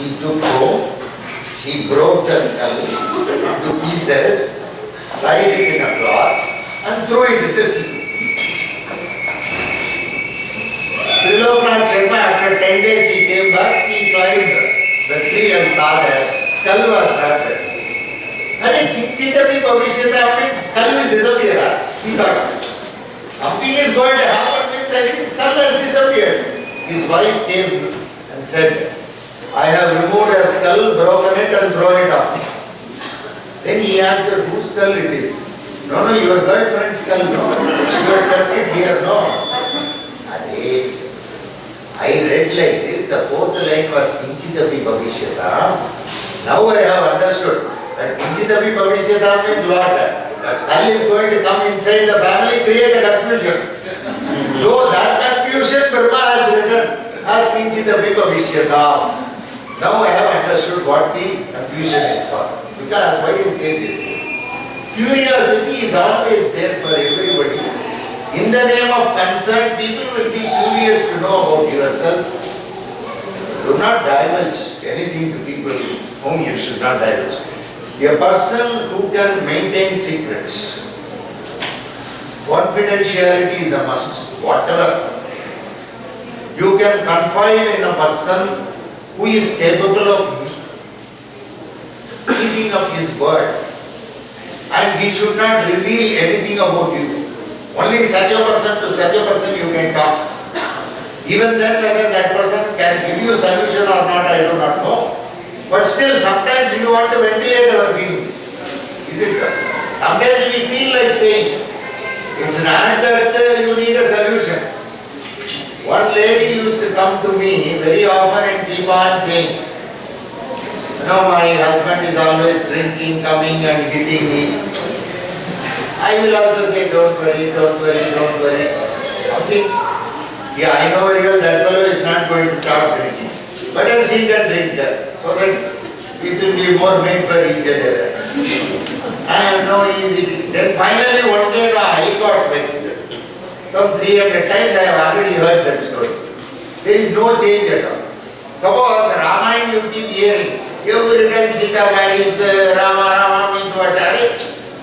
she took home, she broke the skull into pieces, tied it in a cloth and threw it in the sea. Trilokanath Sharma, after 10 days he came back, he climbed the tree and saw that skull was not there. And Kinchitapi Bhavishyata means skull will disappear. He thought, something is going to happen means I think skull has disappeared. His wife came and said, I have removed a skull, broken it and thrown it off. Then he asked her, whose skull it is? No, your girlfriend's skull, no. You have kept it here, no. I read like this, the fourth line was Kinchitapi Bhavishyata. Now I have understood that Kinchitapi Bhavishyata means what? That skull is going to come inside the family, create a confusion. So that confusion Brahma has written as Kinchitapi Bhavishyata. Now I have understood what the confusion is for. Because why I say this? Curiosity is always there for everybody. In the name of concern, people will be curious to know about yourself. Do not divulge anything to people whom you should not divulge. A person who can maintain secrets. Confidentiality is a must. Whatever. You can confide in a person who is capable of keeping up his word. And he should not reveal anything about you. Only such a person to such a person you can talk. Even then whether that person can give you a solution or not, I do not know. But still sometimes you want to ventilate our feelings. Is it? Sometimes we feel like saying, it's not that you need a solution. One lady used to come to me very often and keep on saying, my husband is always drinking, coming and hitting me. I will also say, don't worry. Okay. Yeah, I know very well that fellow is not going to stop drinking. But then she can drink that, so that it will be more made for each other. I have no easy. Then finally one day I got vexed. Some 300 times I have already heard that story. There is no change at all. Suppose Ramayana you keep hearing. Every time Sita marries Rama means what?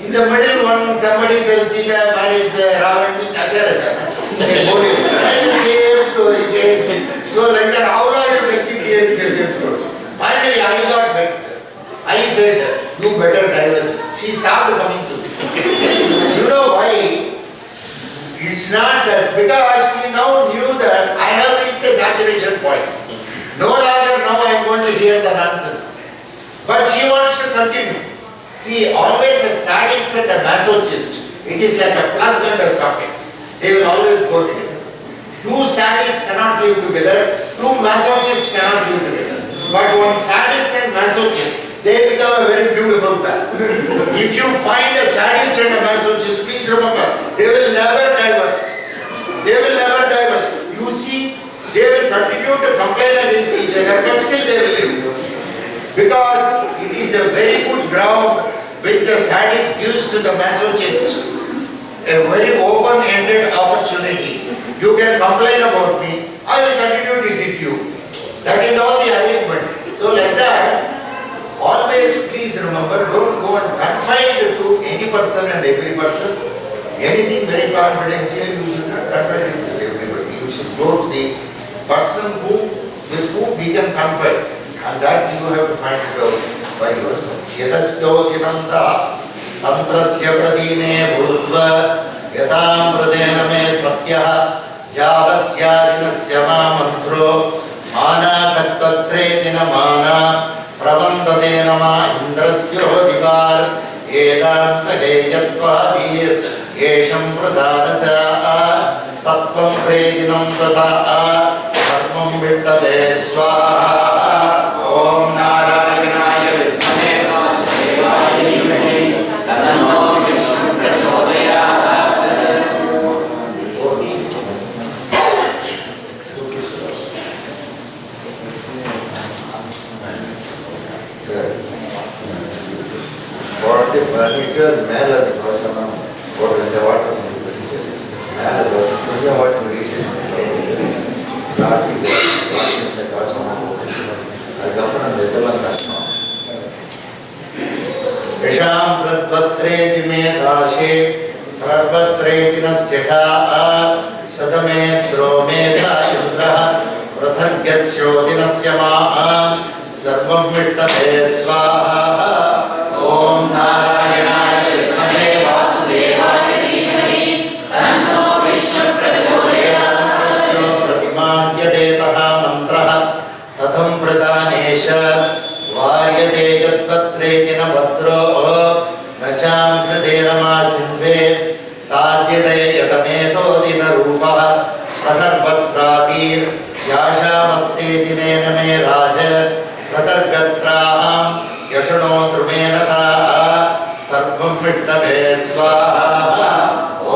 In the middle one somebody tells Sita marries Ravan means Acharya. Same story. So like that, how long you can keep hearing the same story? Finally I got vexed. I said, you better divorce. She stopped coming to me. You know why? It's not that, because she now knew that I have reached a saturation point. No longer now I am going to hear the nonsense. But she wants to continue. See, always a sadist and a masochist, it is like a plug and a socket. They will always go together. Two sadists cannot live together, two masochists cannot live together. But one sadist and masochist, they become a very beautiful pair. If you find a sadist and a masochist, please remember, they will never divorce. They will never divorce. You see, they will continue to complain against each other, but still they will live. Because it is a very good ground which the sadist gives to the masochist. A very open-ended opportunity. You can complain about me, I will continue to hit you. That is all the arrangement. So like that, always please remember, don't go and confide to any person and every person. Anything very confidential, you should not confide it to everybody. You should go to the person with whom we can confide. And that you have to find it out by yourself. Yadasyo kinanta tantrasya pradine bhutva yadam pradena me satyah javasya dinasya ma mantro mana katpatre dina mana pravandadena ma indrasyo divar edam saheyatvadir yesham pradhanasa satvam tredinam pradha satvam vittave swaha Om Narayanaya Vidmane Vasudevaya Dhimahi Tannō Vishnu Prachodayāt. Forty meters மேல அது கோசனம் ஒரு இந்த water மேல கொஞ்சம் water plastic இந்த கோசனம் அதுக்கப்புறம் यशां प्रद्वत्रेति मे दाशे प्रद्वत्रेति न स्यका शतमेत्रो मेधा इन्द्रः पृथग्यस्योदिनस्य मा सर्वं विष्णवे स्वाहा ॐ नारायणाय विद्महे वासुदेवाय धीमहि तन्नो विष्णुः प्रचोदयात् तस्य प्रतिमान्यतेतः मन्त्रः तथं प्रदानेश वार्यते यत्पत्रेति न भद्रो न चां कृते नमासिन्वे साध्यते यतमेतोऽधि न रूपः प्रहर्भद्रातीर् याशामस्तेति नेन मे राज प्रतर्गत्राहं यशनो द्रुमेण सर्वं विष्णवे स्वाहा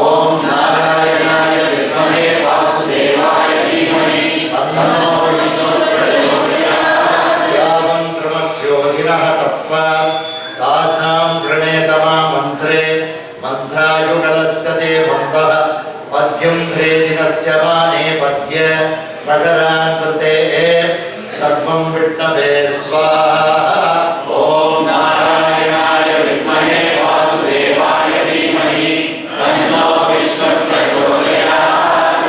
ॐ नारायणाय विद्महे वासुदेवाय धीमहि तन्नो विष्णुः प्रचोदयात् यावं क्रमस्योदिनः तत्त्वा तासां प्रणेतमा मन्त्रे मन्त्रायुगलस्य ते मन्दः पद्यं ध्रेदिनस्य माने पद्य प्रकरान् कृते सर्वं विष्णवे स्वाहा ॐ नारायणाय विद्महे वासुदेवाय धीमहि तन्नो विष्णुः प्रचोदयात्.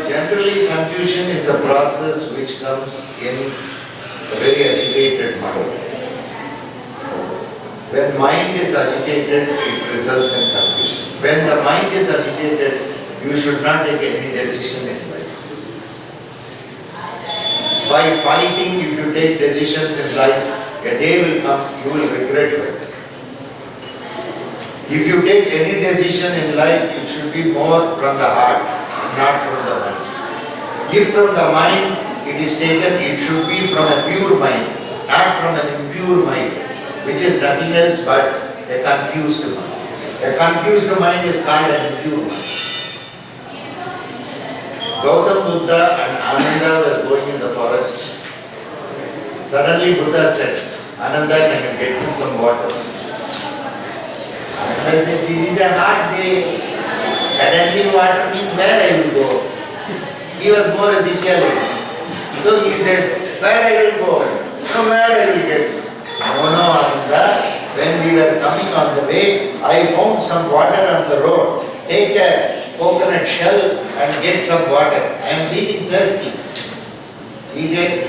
Generally, confusion is a process which comes in a very agitated mind. When mind is agitated, it results in confusion. When the mind is agitated, you should not take any decision in life. By fighting, if you take decisions in life, a day will come, you will regret it. If you take any decision in life, it should be more from the heart, not from the mind. If from the mind it is taken, it should be from a pure mind, not from an impure mind, which is nothing else but a confused mind. A confused mind is called an impure mind. Gautam Buddha and Ananda were going in the forest. Suddenly Buddha said, Ananda, can you get me some water? Ananda said, this is a hot day. Suddenly water means where I will go? He was more a Sicilian. So he said, where I will go? No, where I will get? No, Ananda, when we were coming on the way, I found some water on the road. Take a coconut shell and get some water. I am feeling thirsty. He said,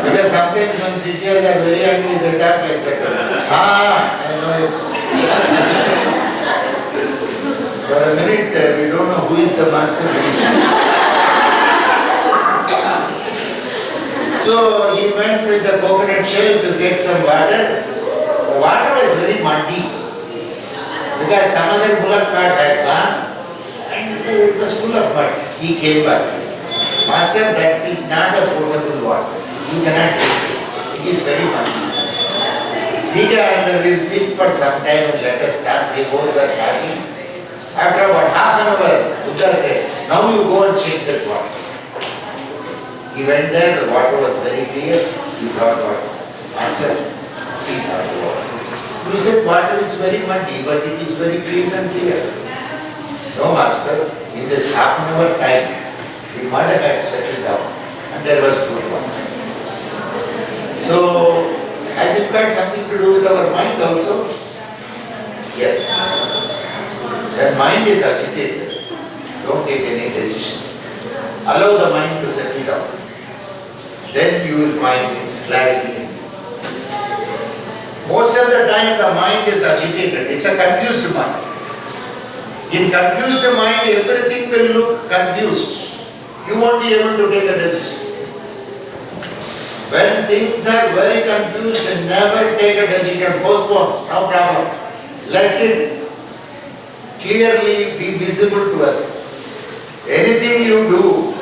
because sometimes when Sicilians are very angry, they talk like that. I know it. For a minute, we don't know who is the master. So he went with the coconut shell to get some water. The water was very muddy because some other bullock cart had gone and it was full of mud. He came back. Master, that is not a potable water. You cannot take it. It is very muddy. Vijayananda will sit for some time and let us start. They both were happy. After about half an hour, Buddha said, now you go and check that water. He went there, the water was very clear. He brought water. Master, please have the water. He said, water is very muddy, but it is very clean and clear. No, Master, in this half an hour time, the mud had settled down and there was good water. So, has it got something to do with our mind also? Yes. When mind is agitated, don't take any decision. Allow the mind to settle down. Then you will find clarity. Most of the time the mind is agitated. It's a confused mind. In confused mind, everything will look confused. You won't be able to take a decision. When things are very confused, never take a decision. Postpone, no problem. Let it clearly be visible to us. Anything you do,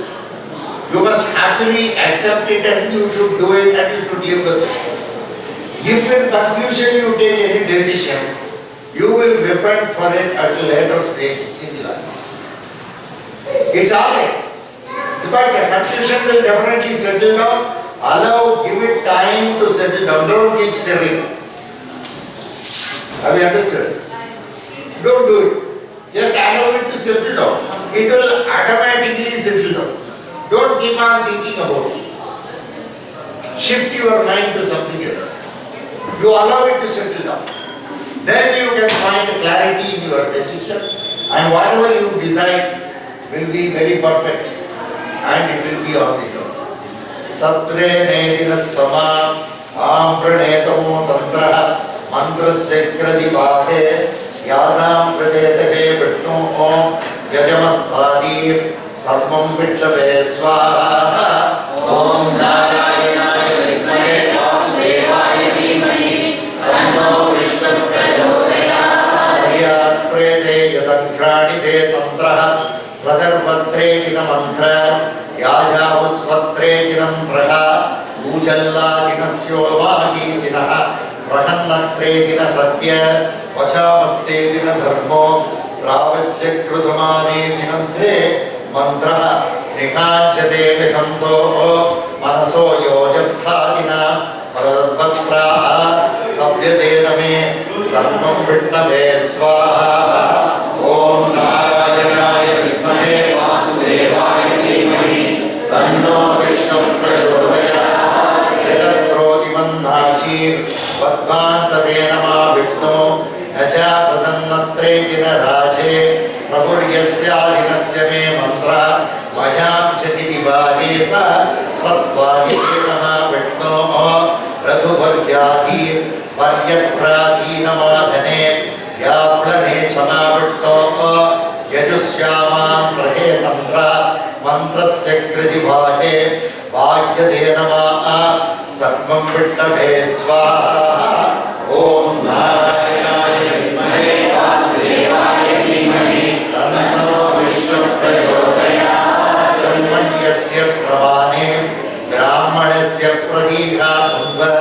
you must happily accept it and you should do it and you should live with it. If in confusion you take any decision, you will repent for it at a later stage in life. It's alright. Because the confusion will definitely settle down. Allow, give it time to settle down. Don't keep stirring. Have you understood? Don't do it. Just allow it to settle down. It will automatically settle down. Don't keep on thinking about it. Shift your mind to something else. You allow it to settle down. Then you can find clarity in your decision, and whatever you decide will be very perfect, and it will be on the ground. Satre nedinastama ampranetamo tantra mantrasya krati pahe yadam pradetahe vishnu om yajamastadir sarvam vikshave swaha om narayanaye vidmahe vasudevaya dhimani tanno vishnu prachodayat prede yadankrani de tantra pradarvatre dina mantra yajavuspatre dinam praha ujalla dinasyo vagi dinah prahannatre dina satya vachamaste dina dharmo travasya krudhamane dinante mantra nikanchate vihamto manaso yojasthadina pradarvatra sabhyate name sarvam vittave swaha om narayanaye vidmahe vasudevaya dhimani tanno vishnu prachodayat yadatrodimannāchi vadvāntate namā vishnu naja pradannatre dina raje prabhuryasya me mantra vajam chatiti vāgesa satvāni namā vishnu radhuvaryāti paryatprāti namadhane yaplane chama vishnu yajusyamam trahe tantra mantrasya kriti bhāhe bhagyate namā sarvam vittave swaha om narayanaye vidmahe vasudevaya dhimani tanno vishnu prachodayat brahmanyasya pravane brahmanasya pradīghā dhunva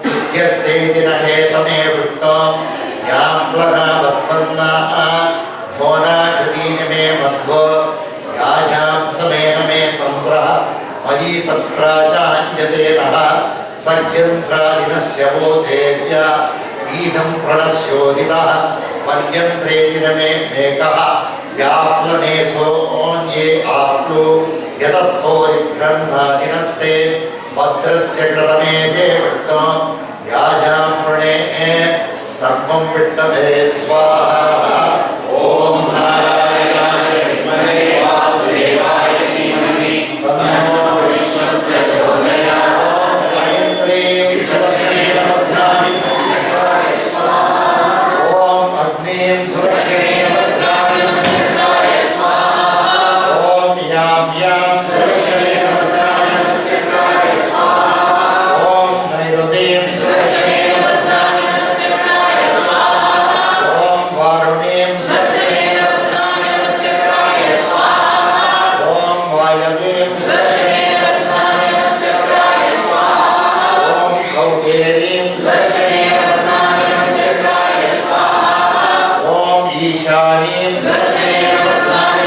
vidyaste dina hetame vitto yamplana vatvanna mona kritine me madhva yājām samena me tantra madi tatra shāņjate naha sakhyantra dinasya vodhedya idam pranasyoditah panyantre diname mekaha yaplunetho onye aplu yadasthorigranha dinaste bhadrasya kratame devitto yājām prane sarvam vittave swaha om narayanaye vidmahe vasudevaya dhimani tanno vishnu prachodayat om ayantreem sudakshanena bhadrani om agneem sudakshanena bhadrani om yam sudakshanena bhadrani om nairodeem sudakshanena bhadrani om varuneem sudakshanena bhadrani om vayaveem sudakshanena bhadrani om kautereem sudakshanena bhadrani om ishaneem sudakshanena bhadrani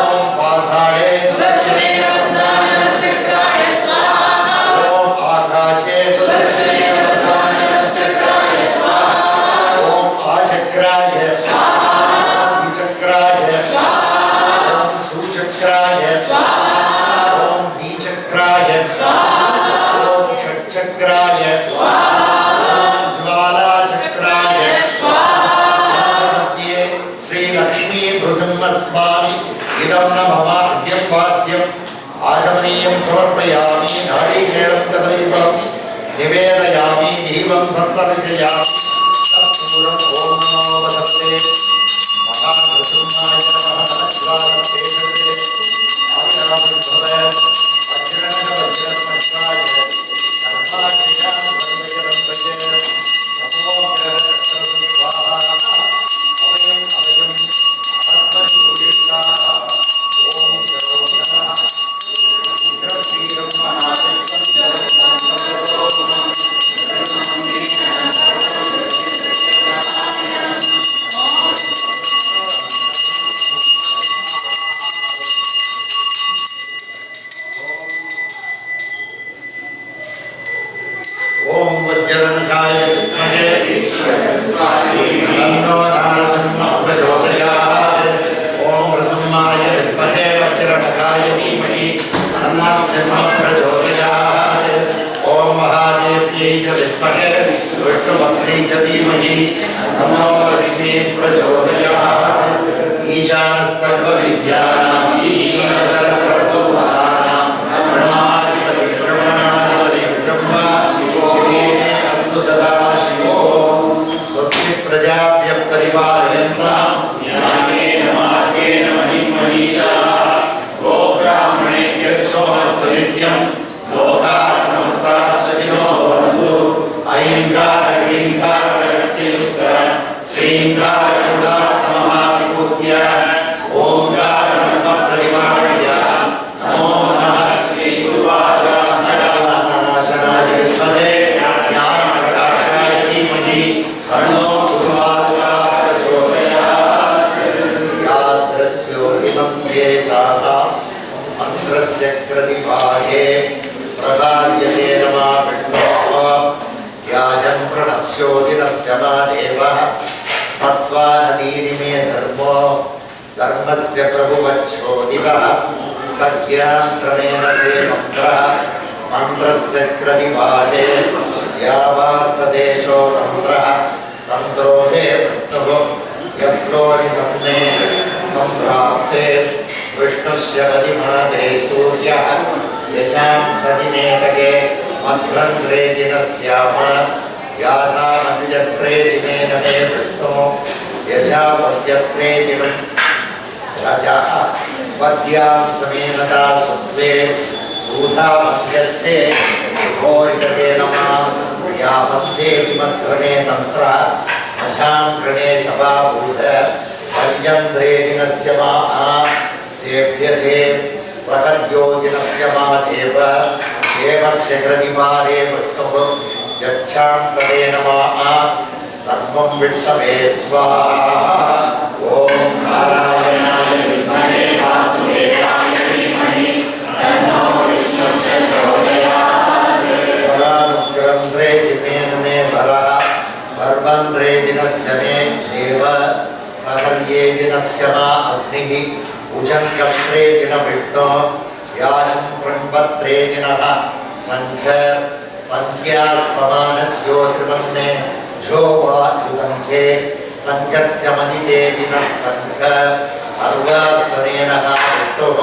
om padhare sudakshanena bhadrani om akashe sudakshanena bhadrani om achakraya om vichakraya om suchakraya om dichakraya om षट्चक्राय om ज्वाला चक्राय मध्ये श्री लक्ष्मी नृसिंह स्वामी इदं न ममार्घ्यं वाद्यम् आचमनीयं समर्पयामि नारीकेणं कदलीफलं निवेदयामि दीपं सन्तर्पयामि तत्पूर्वं ॐ नमो वसते महानृसिंहाय नमः नमस्कारस्ते सर्वे आविराविर्भवे वज्रेण वज्रस्मश्राय सर्वाधिकां वैवजनं भजे नमो ग्रहचक्रं स्वाहा अभयम् अभयम् आत्मनिभूयिष्ठाः ॐ जयो नमः वीरं महादेवं ओम वज्रनखाय विद्महे तन्नो नारसिंहः प्रचोदयात् ओम नृसिंहाय विद्महे वज्रनखाय धीमहि तन्नः सिंहः प्रचोदयात् ओम महादेव्यै महालक्ष्मी च विद्महे विष्णुपत्नी च धीमहि तन्नो लक्ष्मी प्रचोदयात्। ईशानः सर्वविद्यानां ईश्वरः सर्वभूतानां ब्रह्माधिपति ब्रह्मणाधिपति ब्रह्म शिवो मे अस्तु सदा शिवो। स्वस्ति प्रजाभ्यः परिपालयन्तां न्यायेन मार्गेण महीं मनीषाः गोब्राह्मणेभ्यः सोमस्तु नित्यं लोकाः समस्ताः सुखिनो भवन्तु। ऐङ्कार ह्रीङ्कार रहस्ययुक्त श्रीङ्कार गुणात्महाविभूत्य ओङ्कार ब्रह्मप्रतिपाद्य नमो नमः श्रीगुरुवादिनाशनाय विद्महे ज्ञानप्रकाशाय धीमहि तन्नो गुरुवादिनः प्रचोदयात्। यादृश्योऽतिमध्ये साः मन्त्रस्य कृतिभागे प्रकार्यते नमा विष्णोः याजं प्रणश्योदिनस्य मा देवः सत्त्वा नदीनिमे धर्मो धर्मस्य प्रभुवच्छोदितः सज्ञास्त्रमेण से मन्त्रः मन्त्रस्य कृतिभागे यावार्तदेशो तन्त्रः तन्त्रो हे वृत्तभो यत्रोनिधम्ने सम्प्राप्ते विष्णुस्य पदिमादे सूर्यः यशां सदिनेतके मध्रन्त्रे दिनस्याम याथा मध्यत्रे दिने नमे विष्णो यशा मध्यत्रे दिनं रजः पद्यां समेनता सुत्वे सूता मध्यस्थे घोरिकते नमः या मध्ये दिमध्रणे तन्त्रः अशां गृणे सभाभूत पञ्चन्द्रे दिनस्य माः सेव्यते प्रकर्यो दिनस्य मा देव देवस्य कृतिभारे विष्णुः यच्छान्तरे नमः सर्वं विष्णवे स्वाहा। ॐ नारायणाय विद्महे वासुदेवाय धीमहि तन्नो विष्णुः प्रचोदयात्। वरानुग्रन्थ्रे दिनेन मे वरः पर्वन्त्रे दिनस्य मे देव पहर्ये दिनस्य मा अग्निः उजङ्कस्त्रे दिनविष्णो याचं प्रम्पत्रे दिनः सङ्घ संख्यास्तमानस्योत्रिमन्ने जो वा युगन्धे तङ्गस्य मदिते दिनः तङ्ग अर्वार्तनेनः विष्णुः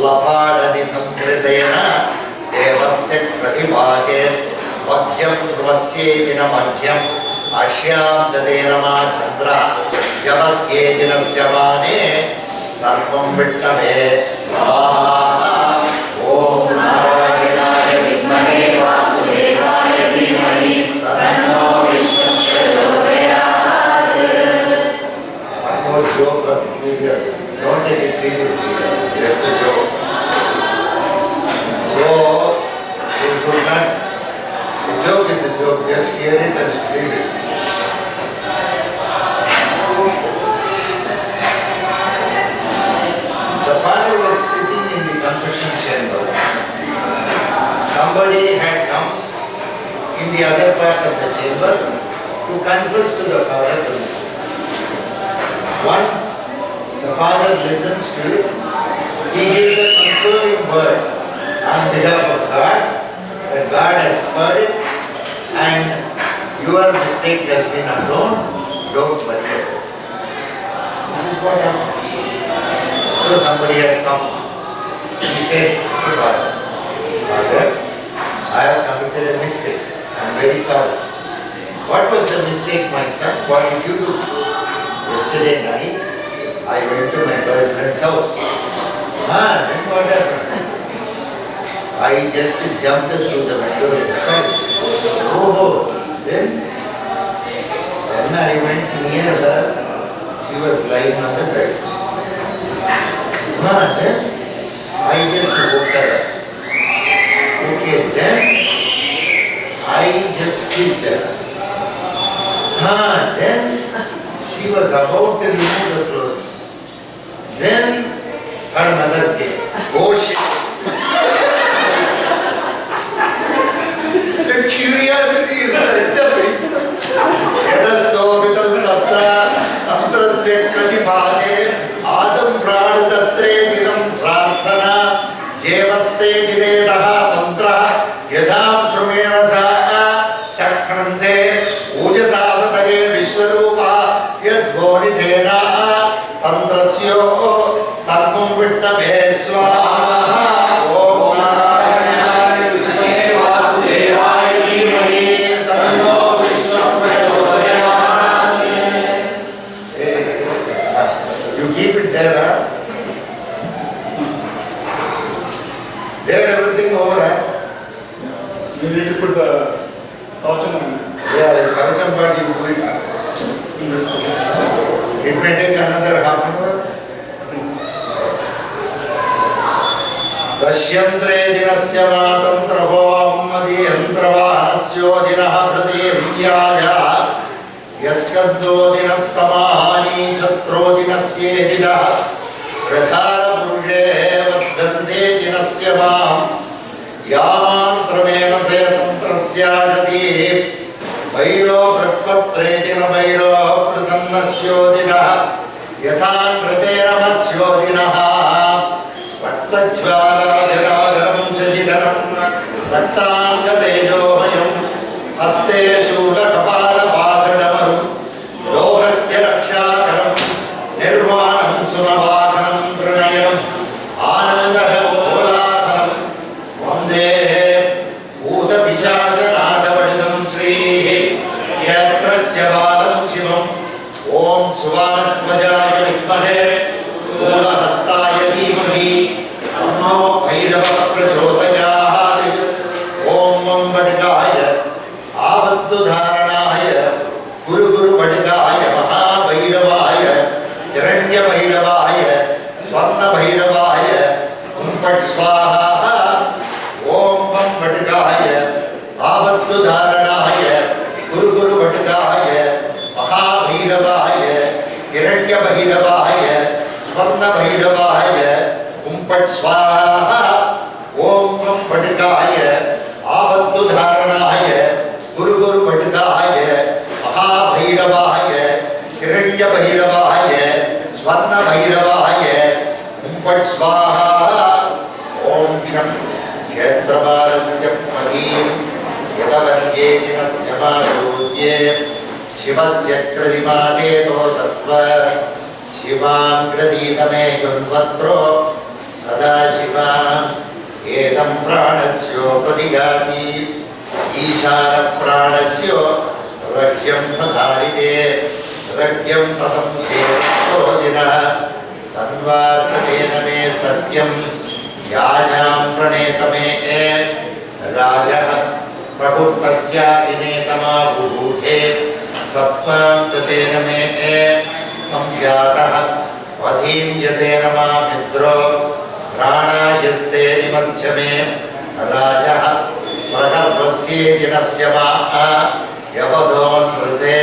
लपाडनिधं कृतेन देवस्य प्रतिभागे मह्यं ध्रुवस्ये दिनमह्यम् अश्यां ददे नमा चन्द्रः जवस्ये दिनस्य माने सर्वं विष्णवे स्वाहा। ॐ नारायणाय विद्महे वासुदेवाय धीमहि तन्नो विष्णुः प्रचोदयात्। One more joke from previous. Don't take it seriously. Just a joke. So, you should not. The joke is a joke. Just hear it and leave it. The father was sitting in the confession chamber. Somebody had come in the other part of the chamber to confess to the father the mistake. Once the father listens to it, he gives a consoling word on behalf of God, that God has heard it and your mistake has been unknown, don't worry about it. This is what happened. So somebody had come. He said to Father, Father, I have committed a mistake. I am very sorry. What was the mistake, my son? What did you do? Yesterday night, I went to my girlfriend's house. Then what happened? I just jumped through the window inside. Oh, then I went near her. She was lying on the bed. Then I just woke her up. Okay, then I just kissed her. Then she was about to remove the clothes. Then her mother came. Oh shit! The curiosity is terrible. Yadasto vidal tatra tantrasya kratibhage Adam pranadatre dinam prarthana Jevaste dinedaha tantra Yadam trumena saha There everything over. You need to put the kavacham on. Yeah, the kavacham part you do it. It may take another half an hour. Dasyantre dinasya matantraho ammadi yantravahanasyo dinaha pratiyamyaya yaskaddo dinastamahani khatro dinasye dinaha prathara purushe vadgande dinasya maham यामांत्रमेन से तंत्रस्याजति भैरो प्रपत्रे दिन भैरो प्रतन्नस्योदिनः यथा नृतेरमस्योदिनः रक्तज्वालाजडाधरं शशिधरं रक्ताङ्गतेजोमयं हस्ते शूलकपालपाशडमरुं लोकस्य रक्षाकरं निर्वाणं सुनवाहनं तृणयनम् आनन्दः कोलाहलं वन्दे भूतपिशाचनादवडितं श्रीः क्षेत्रस्य बालं शिवम् ॐ सुवानध्वजाय विद्महे शूलहस्ताय धीमहि तन्नो भैरवः प्रचोदयात् ॐ मं वटकाय आबद्धधारणाय गुरुवटकाय महाभैरवाय हिरण्यभैरवाय स्वर्णभैरवाय हुंपट् स्वाहा ॐ मं वटकाय आबद्धधारणाय गुरुवटकाय महाभैरवाय हिरण्यभैरवाय स्वर्णभैरवाय हुंपट् स्वाहा ॐ मं वटकाय आबद्धधारणाय गुरुवटकाय महाभैरवाय हिरण्यभैरवाय स्वर्णभैरवाय हुंपट् स्वाहा ॐ शं क्षेत्रपालस्य पदीं यदवर्गे दिनस्य माधुर्ये शिवस्य कृतिमादेतो तत्त्व शिवाङ्कृतीतमे युन्वत्रो सदा शिवाम् एतं प्राणस्योपदिगाति ईशानप्राणस्यो रह्यं तथारिते रह्यं ततं केवस्तो दिनः तन्वार्ततेन मे सत्यं याजां प्रणेतमे राजः प्रभुत्तस्यादिनेतमाबुभूते सत्त्वां ततेन मे संजातः वधीं यतेन मा मित्रो प्राणायस्ते निमध्यमे राजः प्रगल्भस्येति नस्य मा यवधोन्नृते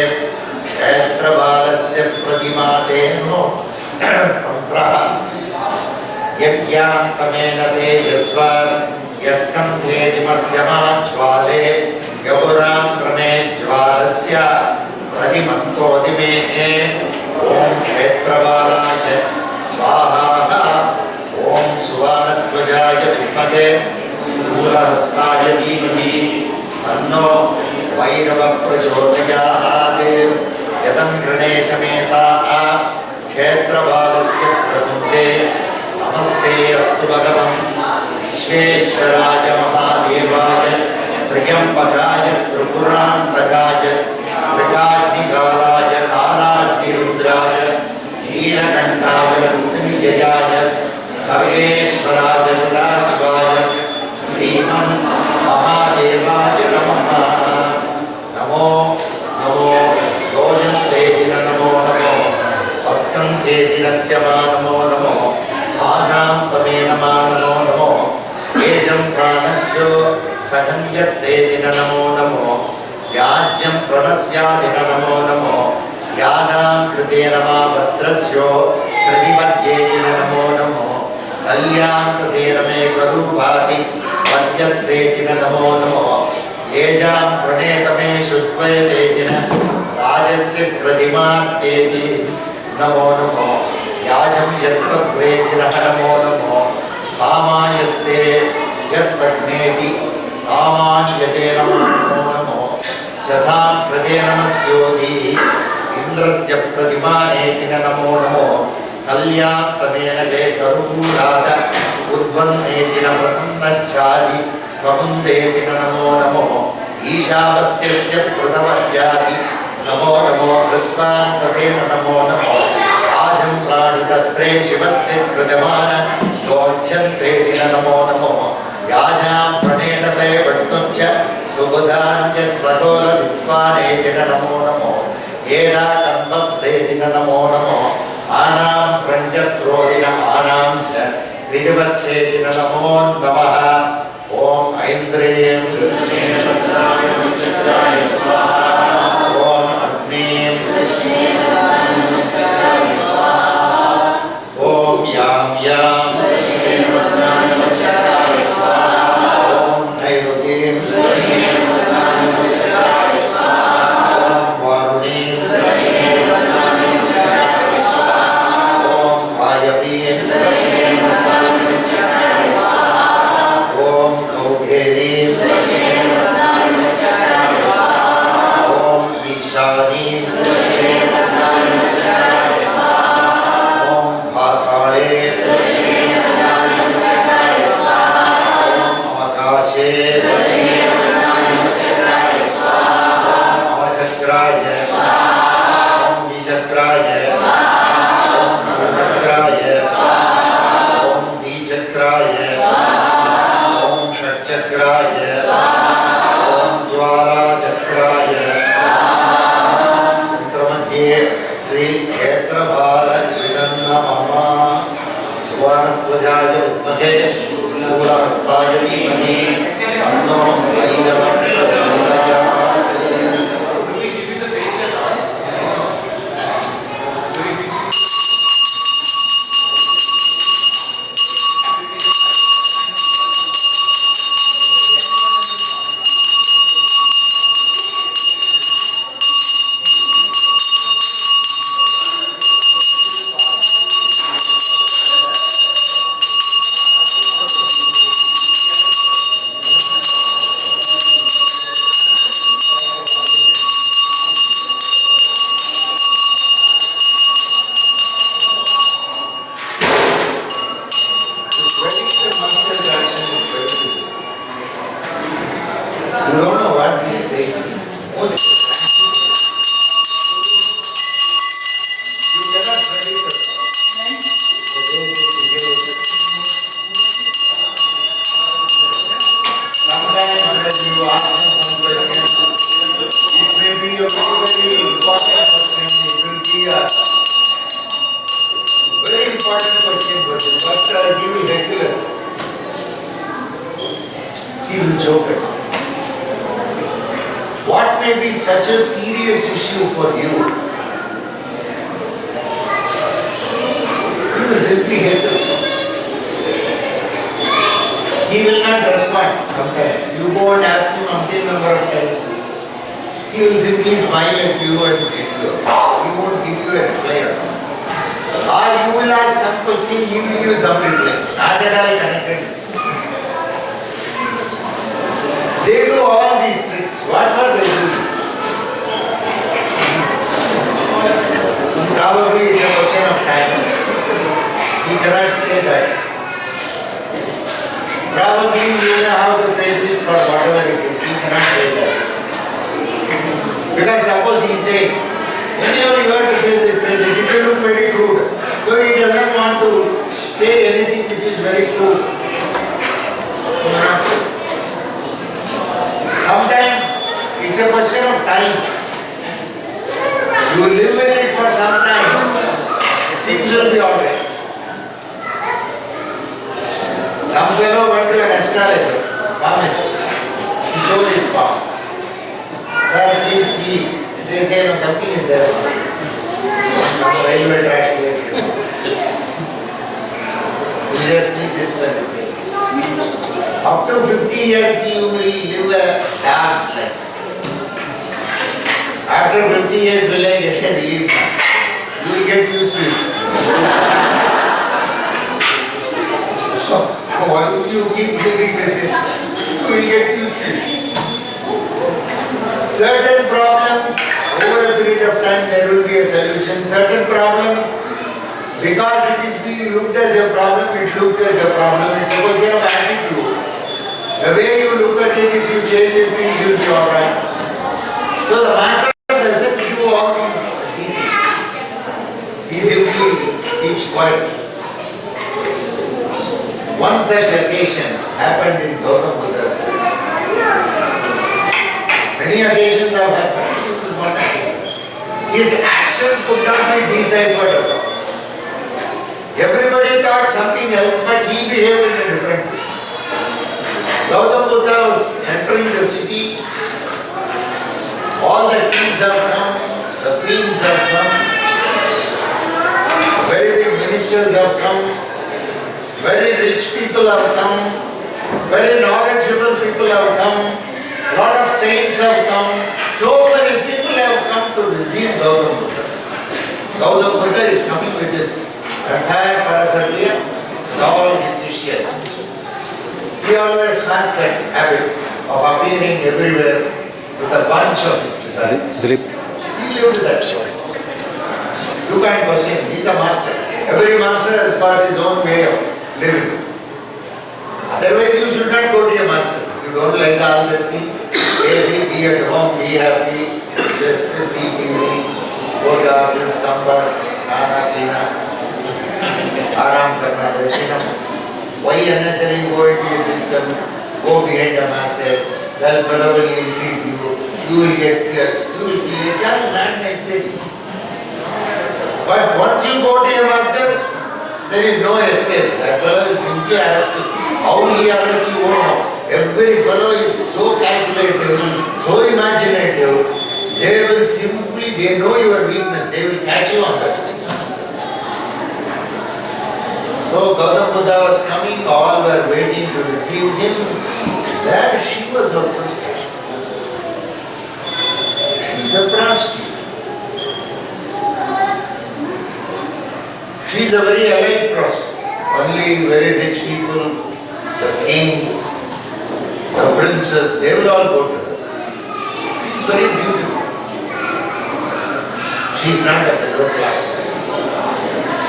क्षेत्रबालस्य प्रतिमातेनो तन्त्रः यज्ञान्तमेन तेजस्व यस्कन्धेतिमस्य मा ज्वाले यपुरान्त्रमे ज्वालस्य प्रतिमस्तोदिमे ॐ क्षेत्रबालाय स्वाहा ॐ सुवानध्वजाय विद्महे शूलहस्ताय धीमहि तन्नो भैरवः प्रचोदयात् यतं गणेशमेताः क्षेत्रबालस्य प्रकृते नमस्ते अस्तु भगवन् विश्वेश्वराय महादेवाय त्र्यम्बकाय त्रिपुरान्तकाय त्रिकाग्निकालाय कालाग्निरुद्राय नीलकण्ठाय मृत्युञ्जयाय सर्वेश्वराय सदाशिवाय श्रीमन् महादेवाय नमः नमो नमो योजन्ते दिन नमो नमो वस्कन्ते दिनस्य मा नमो नमो आनान्तमे नमा नमो नमो तेजं प्राणस्यो सहन्यस्ते दिन नमो नमो याज्यं प्रणस्यादिन नमो नमो यानां कृते नमा भद्रस्यो प्रतिपद्ये दिन नमो नमो कल्यान्ततेन मे करूपाति मध्यस्ते दिन नमो नमो येजां प्रणेतमे शुद्वयते दिन राजस्य प्रतिमात्तेति नमो नमो याजं यत्पत्रे दिनः नमो नमो सामायस्ते यत्सग्नेति सामान्यते नमो नमो यथां प्रते नमस्योधि इन्द्रस्य प्रतिमानेति नमो नमो कल्यान्तमेन ते करूराद उद्वन्नेति न प्रतन्नच्छादि समुन्देति नमो नमो ईशावस्यस्य प्रथमर्यादि नमो नमो कृत्वान्ततेन नमो नमो आजं प्राणितत्रे शिवस्य कृतमान योज्यन्ते नमो नमो सदोल विद्वानेतिन नमो नमो येदा कम्बप्रेतिन नमो नमो आनां प्रण्यत्रोदिन आनां च विधिवस्तेतिन नमो नमः ओम ऐन्द्रियं ओम अग्निं ओम याम याम ओम नैरुतिं ओम वारुणीं ओम वायवीं ओम कौबेरीं ओम ईशानीं ओम पाताले ओम आकाशे ओम अचक्राय ओम विचक्राय ओम सुचक्राय ओम द्विचक्राय ओम षट्चक्राय ओम ज्वालाचक्राय मंत्रमध्ये श्री क्षेत्रपाल इदं नमः सुवर्णध्वजाय विद्महे शूलहस्ताय धीमहि तन्नो भैरवः प्रचोदयात्। You don't know what these things most you cannot predict it. The way they behave. Sometimes when you ask them some question, it may be a very important question, it will be a very important question for you, but he will regular. He will joke at you. What may be such a serious issue for you? He will simply hate it. He will not respond sometimes. You go and ask him umpteen number of times. He will simply smile at you and say to you. He won't give you a reply. Or you will ask some question, he will give you some reply. Not at all connected. They do all these tricks. What are they doing? Probably it's a question of time. He cannot say that. Probably you will have to face it for whatever it is. He cannot say that. Because suppose he says, whenever you have to face it, it will look very crude. So he doesn't want to say anything which is very crude. Sometimes it's a question of time. You live with it for some time, things will be alright. Some fellow went to an astrologer, palmist. He showed his palm. Sir, please see. They say, no, something is there. Railway tracks here. He just sees his son. Up to 50 years you will live a dark life. After 50 years will I get a relief? You will get used to it. Once you keep living with it, you will get used to it. Certain problems, over a period of time there will be a solution. Certain problems, because it is being looked as a problem, it looks as a problem. It's a question of attitude. The way you look at it, if you change it, things will be alright. So the master doesn't give all these details. He simply keeps quiet. One such occasion happened in Gautam Buddha's life. Many Many occasions have happened. This is one occasion. His action could not be deciphered at all. Everybody thought something else, but he behaved in a different way. Gautam Buddha was entering the city. All the kings have come, the queens have come, very big ministers have come, very rich people have come, very knowledgeable people have come, lot of saints have come. So many people have come to receive Gautam Buddha. Gautam Buddha is coming with his entire paraphernalia, with all his sishyas. He always has that habit of appearing everywhere with a bunch of his disciples. He lived that. You can't question, he is a master. Every master has got his own way of living. Otherwise you should not go to a master. If you don't like all that thing, be at home, be happy, just see TV, go to office, come back, khana, pina, aram karna, that's enough. Why unnecessary go into a system, go behind a master, that fellow will feed you, you will get cured, you will be a child, not necessary. But once you go to a master, there is no escape. That fellow will simply arrest you. How he arrests you, won't know. Every fellow is so calculative, so imaginative, they will simply, they know your weakness, they will catch you on that. So Gautam Buddha was coming, all were waiting to receive him. There she was also stationed. She is a prostitute. She is a very elite prostitute. Only very rich people, the king, the princess, they will all go to her. She is very beautiful. She is not of the low class.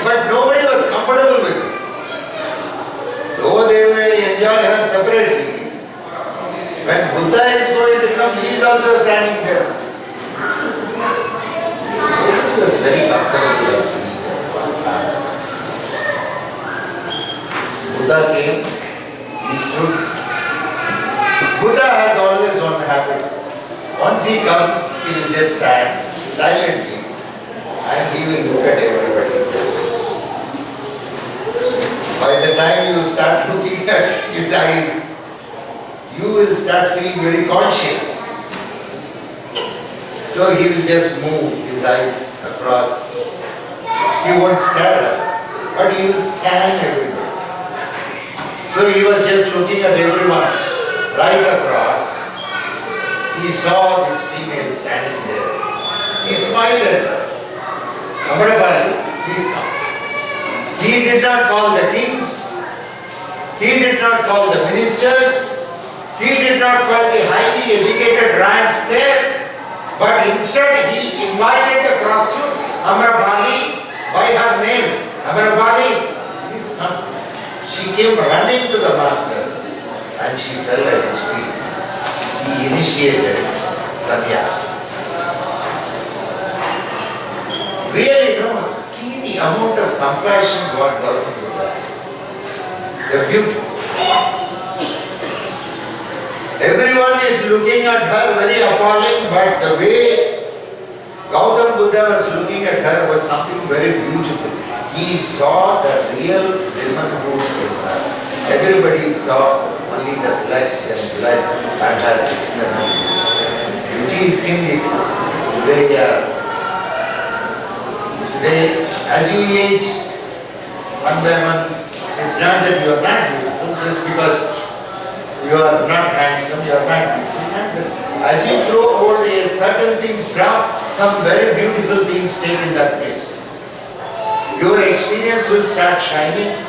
But nobody was comfortable with her. Though they may enjoy her separately, when Buddha is going to come, he is also standing there. He was very comfortable. Buddha came, he stood. Buddha has always one habit. Once he comes, he will just stand silently and he will look at everybody. By the time you start looking at his eyes, you will start feeling very conscious. So he will just move his eyes across. He won't stare at, but he will scan everywhere. So he was just looking at everyone right across. He saw this female standing there. He smiled at her. Amrapali, please come. He did not call the kings. He did not call the ministers. He did not call the highly educated ranks there. But instead he invited the prostitute, Amrapali, by her name. Amrapali, please come. She came running to the master and she fell at his feet. He initiated sannyasa. Really, no, see the amount of compassion God got into that. The beauty. Everyone is looking at her very appalling, but the way Gautam Buddha was looking at her was something very beautiful. He saw the real womanhood in her. Everybody saw only the flesh and blood and her external beauty is in it. Today, as you age, one by one, it's not that you are not beautiful, just because you are not handsome, you are not beautiful. As you grow old, certain things drop, some very beautiful things take in that place. Your experience will start shining.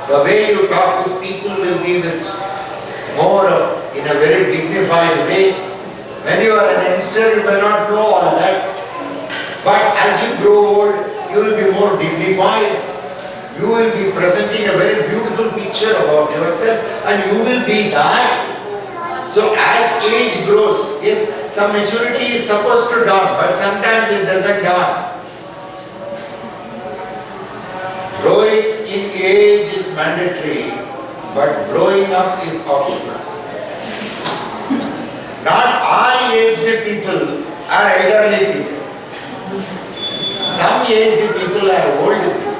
The way you talk with people will be with more of, in a very dignified way. When you are an youngster, you may not know all that. But as you grow old, you will be more dignified. You will be presenting a very beautiful picture about yourself and you will be that. So as age grows, yes, some maturity is supposed to dawn, but sometimes it doesn't dawn. Growing in age is mandatory, but growing up is optional. Not all aged people are elderly people. Some aged people are old people.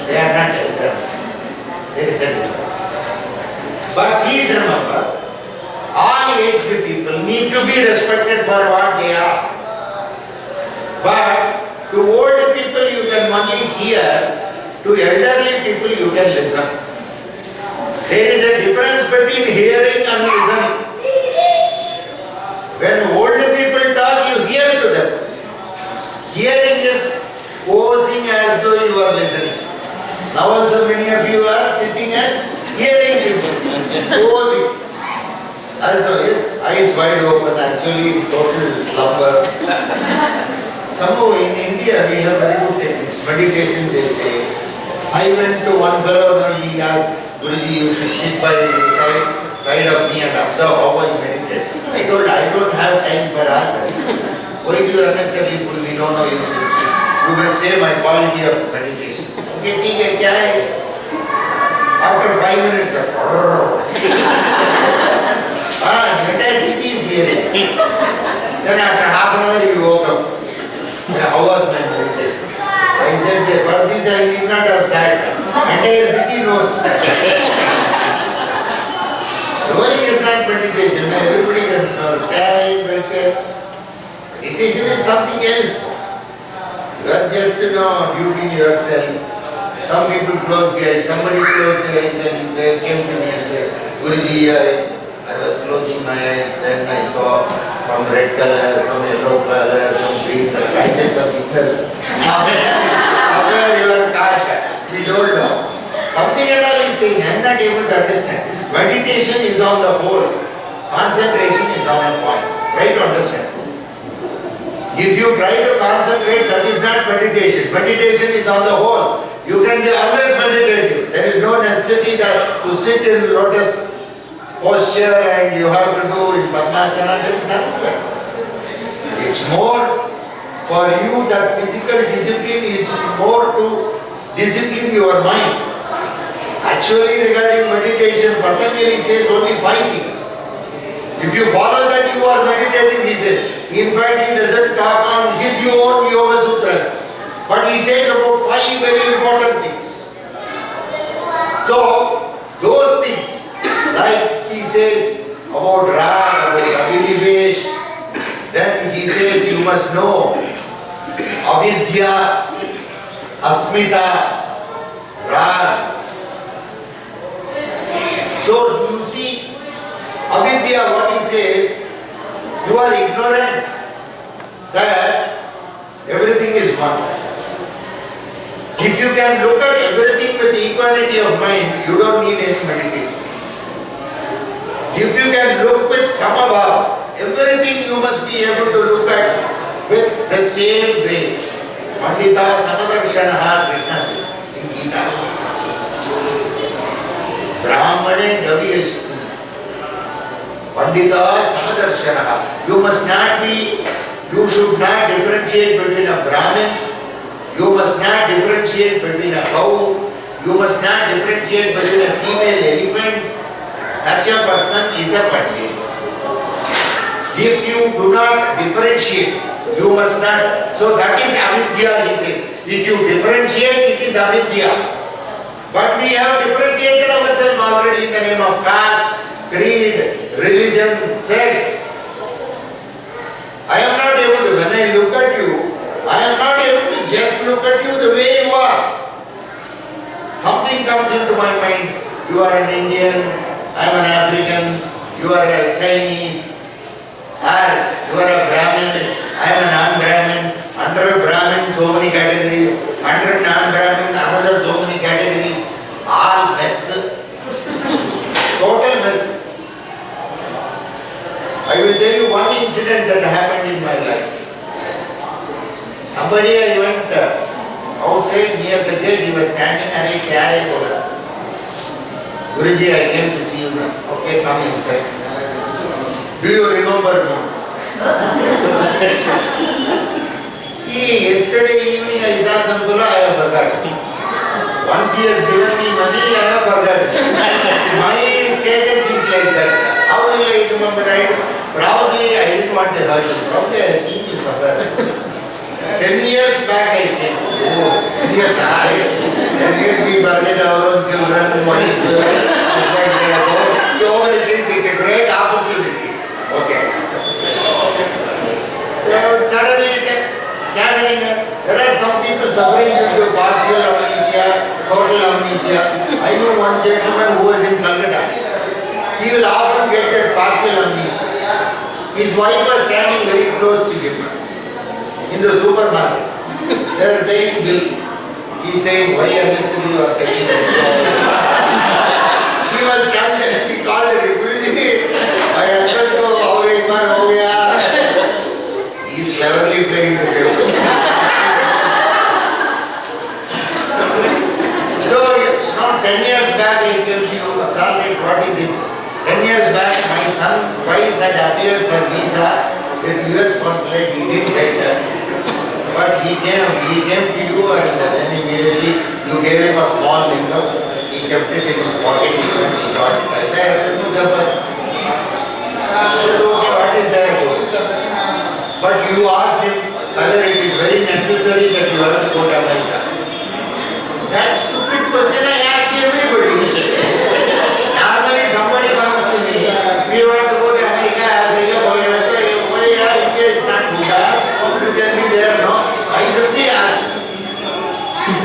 They are not elderly. There is a difference. But please remember, all aged people need to be respected for what they are. But to old people you can only hear, to elderly people you can listen. There is a difference between hearing and listening. When old people talk, you hear to them. Hearing is posing as though you are listening. Now also many of you are sitting and hearing people, posing as though his eyes wide open, actually total slumber. Somehow in India we have very good techniques. Meditation they say. I went to one fellow, he asked, Guruji, you should sit by the side of me and observe how I meditate. I told, I don't have time for all. Why do you unnecessarily put me? No, you must say my quality of meditation. Okay, take a after 5 minutes, the entire city is hearing. Then after half an hour you woke up. How was my meditation? I said, for this I need not have sat. Entire city knows. Knowing is not meditation. Everybody can know. Meditation is something else. You are just, duting yourself. Some people close their eyes. Somebody closed their eyes and they came to me and said, Guruji, I was closing my eyes, then I saw some red color, some yellow color, some green color. I said, somewhere you are cast. We don't know. Something at all is saying, I am not able to understand. Meditation is on the whole. Concentration is on a point. Try to understand. If you try to concentrate, that is not meditation. Meditation is on the whole. You can be always meditative. There is no necessity that to sit in lotus posture and you have to do in Padmasana. That is not good. It's more for you that physical discipline is more to discipline your mind. Actually, regarding meditation, Patanjali says only 5 things. If you follow that, you are meditating, he says. In fact, he doesn't talk on his own Yoga Sutras. But he says about 5 very important things. So, those things, like he says about Rag, about Abhinivesh, then he says you must know Avidya, Asmita, Rag. So you see, Avidya, what he says, you are ignorant that everything is one. If you can look at everything with equality of mind, you don't need any meditation. If you can look with Samabhava, everything you must be able to look at with the same way. Pandita Samadarshanaha witnesses in Gita. Brahmane Gaviyashti. Pandita Samadarshanaha. You should not differentiate between a Brahmin. You must not differentiate between a cow. You must not differentiate between a female elephant. Such a person is a Pandit. If you do not differentiate, you must not. So that is avidya, he says. If you differentiate, it is avidya. But we have differentiated ourselves already in the name of caste, creed, religion, sex. I am not able to, when I look at you, I am not able to just look at you the way you are. Something comes into my mind. You are an Indian, I am an African, you are a Chinese, or you are a Brahmin, I am a non-Brahmin. Under a Brahmin, so many categories. Under non-Brahmin, another so many categories. All mess. Total mess. I will tell you one incident that happened in my life. Somebody I went outside near the gate, he was standing and I carried over. Guruji, I came to see you now. Okay, come inside. Do you remember me? See, yesterday evening I saw some fellow, I have forgotten. Once he has given me money, I have forgotten. My status is like that. How will I remember right. Probably I didn't want to hurt you. Probably I had seen you somewhere. 10 years back I came. Oh, 10 years back. 10 years we forget our own children, wife, husband, so many things. It's a great opportunity. Okay. Suddenly gathering. There are some people suffering due to partial amnesia, total amnesia. I know one gentleman who was in Calcutta. He will often get that partial amnesia. His wife was standing very close to him in the supermarket. They are paying bill. He is saying, why unnecessary you are taking it? She was standing, he called her, Guruji, my husband ko एक बार हो गया. He is cleverly playing the game. So, now 10 years back I tell you, Charlie, what is it? 10 years back my son twice had appeared for visa with US consulate. He didn't get that. But he came to you and then immediately you gave him a small window. He kept it in his pocket. He got it. I said, what is there? But you asked him whether it is very necessary that you have to go to America. That stupid question I ask everybody. Normally somebody comes to me, we want to go to America, Africa, India is not good. You can be there, no? I simply ask.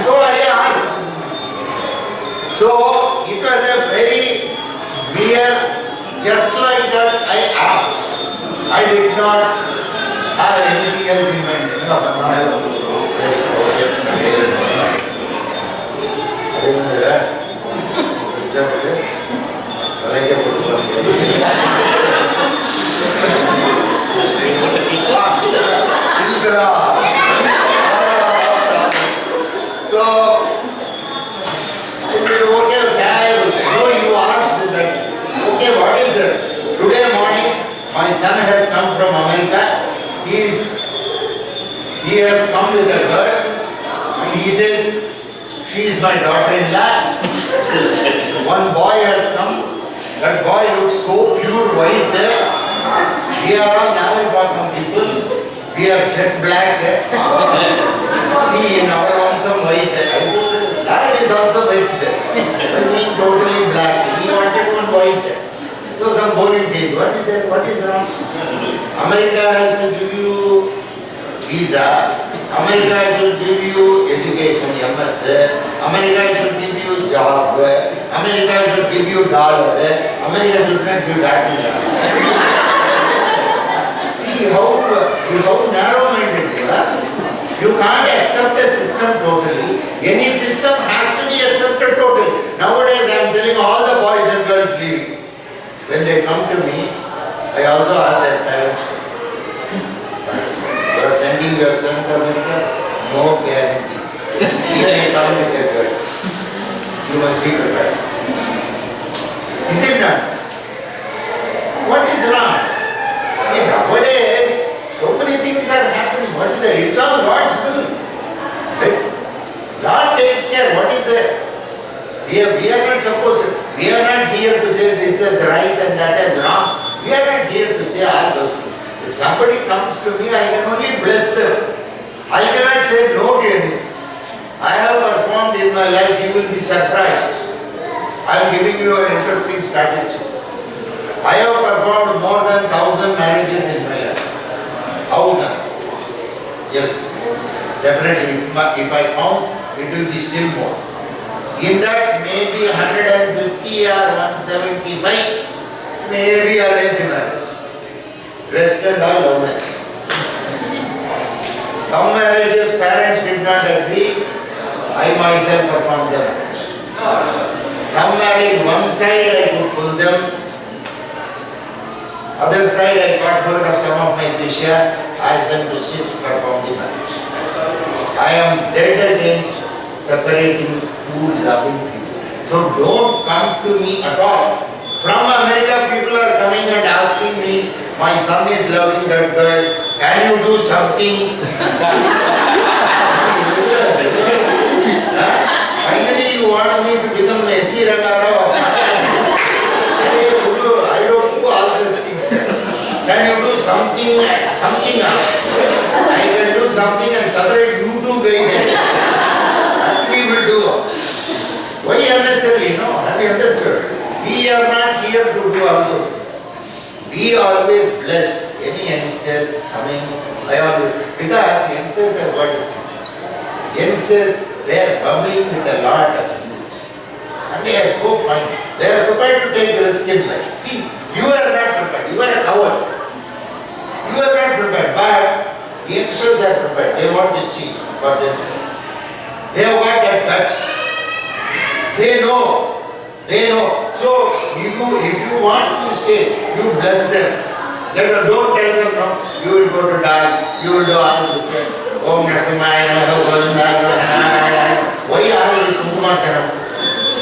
So I asked. So it was a very mere, just like that I asked. I did not have anything else in mind. So, you asked that, okay, what is that? Today morning, my son has come from America. He has come with a girl. And he says, she is my daughter-in-law. One boy has come. That boy looks so pure white there. We are all Navalpatnam people. We are jet black. See, in our own some white. That is also mixed. I think totally black. He wanted one white. So some boring says, what is that? What is wrong? America has to give you visa. America should give you education, MS. America should give you job. America should give you dollar. America should not give that. See how narrow-minded you are. You can't accept a system totally. Any system has to be accepted totally. Nowadays I am telling all the boys and girls leaving. When they come to me, I also ask their parents. You are sending your son to America? No guarantee. He may come with a girl. You must be prepared. Is it not? What is wrong? See, nowadays, so many things are happening. What is there? It's all God's will. Right? God takes care. What is there? We are not supposed to. We are not here to say this is right and that is wrong. We are not here to say all those things. If somebody comes to me, I can only bless them. I cannot say no to anything. I have performed in my life, you will be surprised. I am giving you an interesting statistics. I have performed more than 1,000 marriages in my life. 1,000. Yes, definitely. If I count, it will be still more. In that, maybe 150 or 175, maybe arranged marriage. Rest and all love marriage. Some marriages, parents did not agree. I myself performed the marriage. Some marriage, one side I could pull them. Other side I got hold of some of my shishya, asked them to sit, perform the marriage. I am dead against separating two loving people. So don't come to me at all. From America people are coming and asking me, my son is loving that girl, can you do something? Finally you want me to become S.V. Ranga Rao. Hey Guru, I don't do all these things. something else. I can do something and separate you two guys. And we will do. Why unnecessarily? No, have you understood? We are not here to do all those things. We always bless any youngsters coming. I always, because youngsters have got a future. Youngsters, they are bubbling with a lot of youth. And they are so fine. They are prepared to take risk in life. See, you are not prepared. You are a coward. You are not prepared. But youngsters are prepared. They want to see for themselves. They have got that guts. They know. They know. So, if you want to stay, you bless them. Don't tell them no. You will go to dance. You will do all the things. Om Nasimaya Namaha Govindaya Namaha. Why all this Mukumacharam?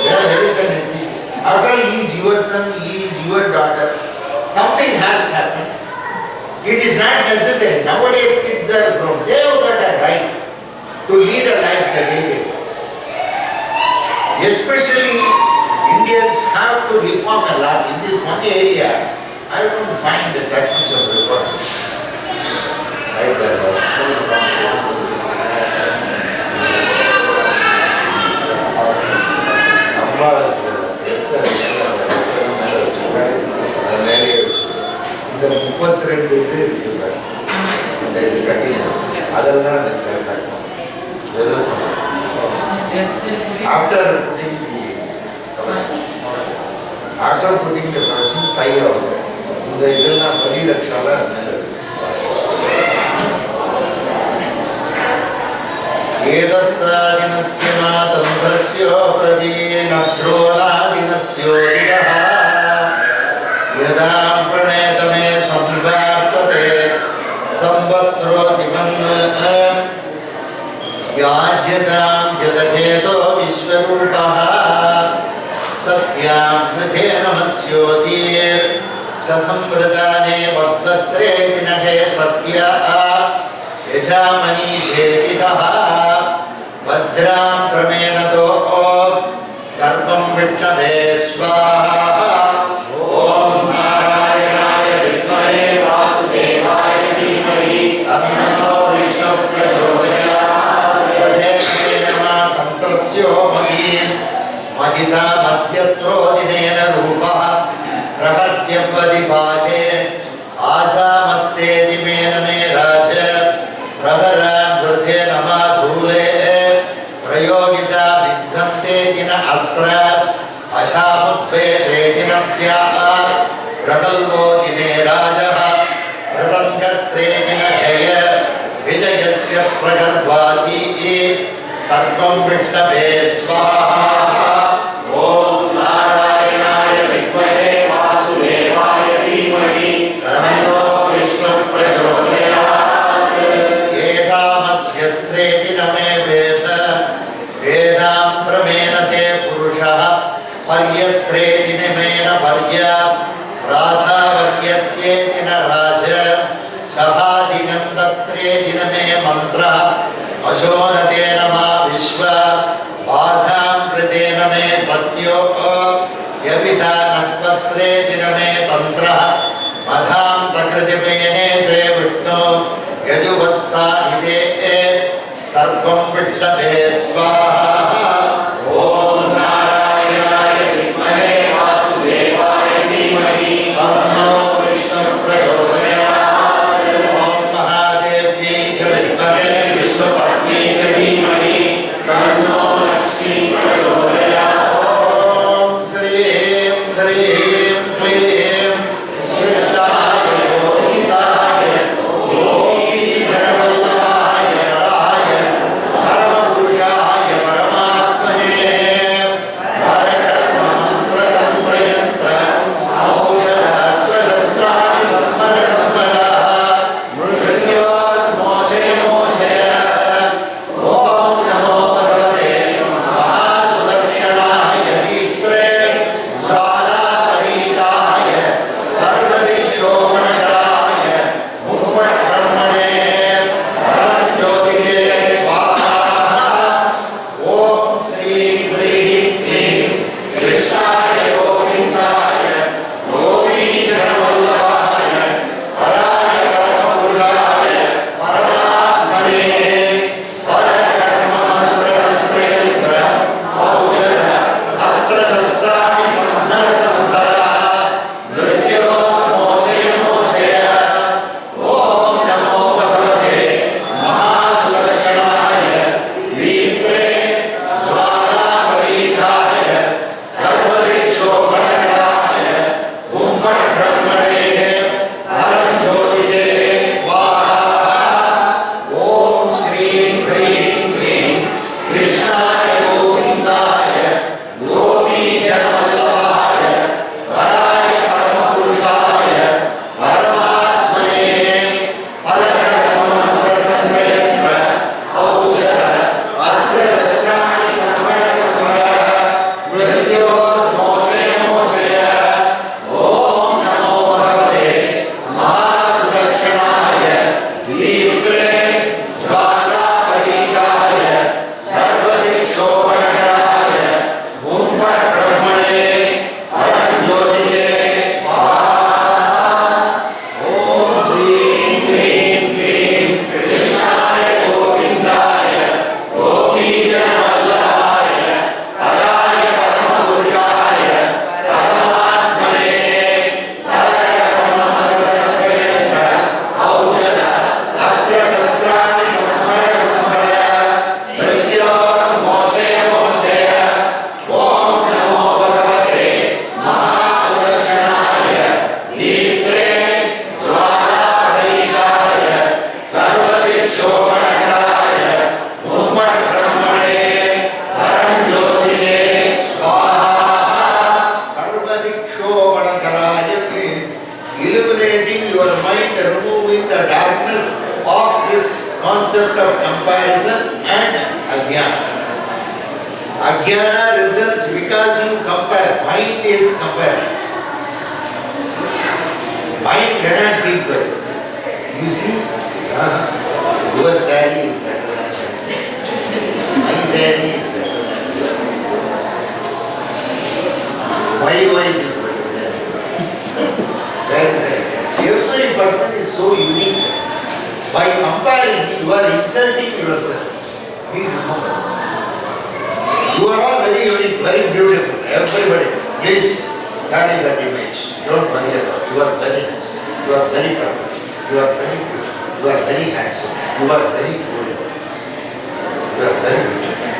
There is the necessity. After all, he is your son, he is your daughter. Something has happened. It is not necessary. Nowadays kids are grown. They have got a right to lead a life that they live. Especially Indians have to reform a lot in this one area. I don't find that much of reform. Right இந்த 32 இது இருக்கு இந்த இது கட்டினது அதெல்லாம் கட்டணும் after pudding தி கவசம் கையாகும் இந்த இதெல்லாம் பரிரட்சால ஏதஸ்தாதினஸ்ய மாதந்திரஸ்ய பிரதீனத்ரோலாதினஸ்யோதிரஹ யதா பிரணேதமே சம்வர்த்ததே சம்பத்ரோதிமன்வ யாஜ்யதாம் ஜதகேதோ விஸ்வரூபः சத்யாம் கிருதே நமஸ்யோதீர் சதம் பிரதானே வக்த்ரே தினகே சத்யா யஜாமனீஷேதிதः வத்ராம் கிரமேணதோ சர்வம் விஷ்ணவே ஸ்வாஹா ஓம் நாராயணாய வித்மஹே வாசுதேவாய தீமஹி தன்னோ விஷ்ணுः பிரச்சோதயாத் பிரதேசேனமா தந்திரஸ்யோ மதீன் மகிதா மத்யத்ரோதினேன ரூபः பிரபத்யவதிபாதே ஆசாமஸ்தேதி மேனமே ராஜ பிரபரான் விருதே நமாதூலே பிரயோகிதா வித்வந்தேதின அஸ்திர அசாமுத்வேதேதினஸ்யாः பிரகல்போ தினே ராஜः பிரதங்கத்ரேதின ஜய விஜயஸ்ய பிரகல்பாதி சர்வம் விஷ்ணவே ஸ்வாஹா ஓம் நாராயணாய வித்மஹே வாசுதேவாய தீமஹி தன்னோ விஷ்ணுः பிரச்சோதயாத் ஏதாமஸ்யஸ்த்ரேதி நமே வேத வேதாந்திரமேன தே புருஷः பர்யத்ரேதி நிமேன பர்யா ராதாவர்யஸ்யேதி ந ராஜ சபாதிகந்தத்ரேதி நமே மந்திரः அசோனதே நமா விஸ்வ பாதாம் கிருதே நமே சத்யோ யவிதானத்வத்ரேதி நமே தந்திரः மதாம் பிரகிருதிமேனே தே விஷ்ணு யஜுவஸ்தாஹிதே சர்வம் விஷ்ணவே ஸ்வாஹா ஓம் நாராயணாய வித்மஹே வாசுதேவாய தீமஹி தன்னோ விஷ்ணுः பிரச்சோதயாத் ஓம் மகாதேவ்யை ச வித்மஹே விஸ்வபத்யை ச தீமஹி தன்னோ லக்ஷ்மீ பிரச்சோதயாத் ஓம் ஸ்ரீம் ஹ்ரீம் க்ளீம் சித்தாய கோவிந்தாய கோபீ ஜனவல்லபாய வராய பரமபுருஷாய the darkness of this concept of comparison and ajnana. Ajnana results because you compare. Mind is comparison. Mind cannot keep good. You see, your saree is better than mine. My saree is better than yours. My wife is better than yours. Every person is so unique. By comparing, you are insulting yourself. Please remember. You are all very unique, very beautiful. Everybody, please carry that image. Don't worry about it. You are very nice. You are very perfect. You are very beautiful. You are very handsome. You are very good. You are very beautiful.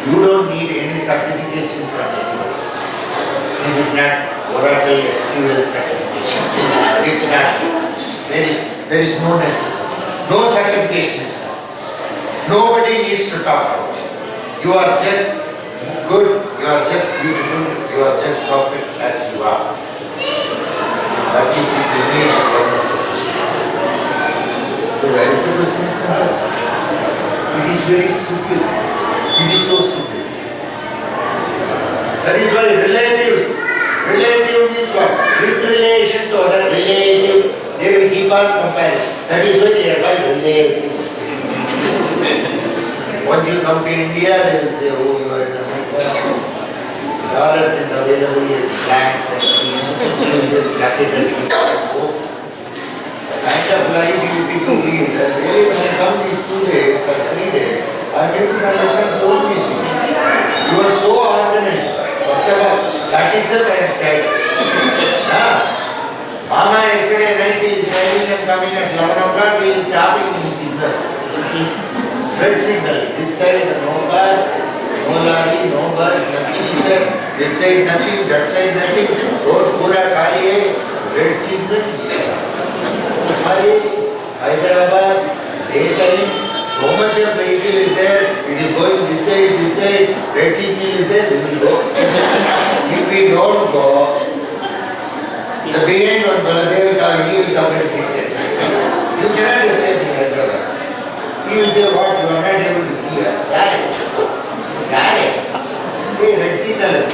You don't need any certification from anyone. This is not Oracle SQL certification. It's not. There is no necessity. No certification is necessary. Nobody needs to talk about it. You are just good, you are just beautiful, you are just perfect as you are. That is the image of God. So where is the person? It is very stupid. It is so stupid. That is why relatives. Relative means what? With relation to other relative, they will keep on comparing. That is why they are called relatives. Once you come to India, they will say, oh, you are in America. Dollars is available in banks and schemes. You just plug it and you go. The kind of life you people lead. Really, when I come these 2 days or 3 days, I am able to understand so many things. You are so organized. First of all, that itself I am scared. Mama yesterday night is driving and coming at 11 o'clock, he is stopping in signal. Red signal. This side no car, no lorry, no bus, nothing is there. This side nothing, that side nothing. Road pura khali hai. Red signal. Hyderabad, daytime, so much of vehicle is there. It is going this side. Red signal is there, we will go. If we don't go, the behind one Baladev car, he will come and pick that. You cannot escape in Hyderabad. He will say, what, you are not able to see us. Right? Hey, red signal.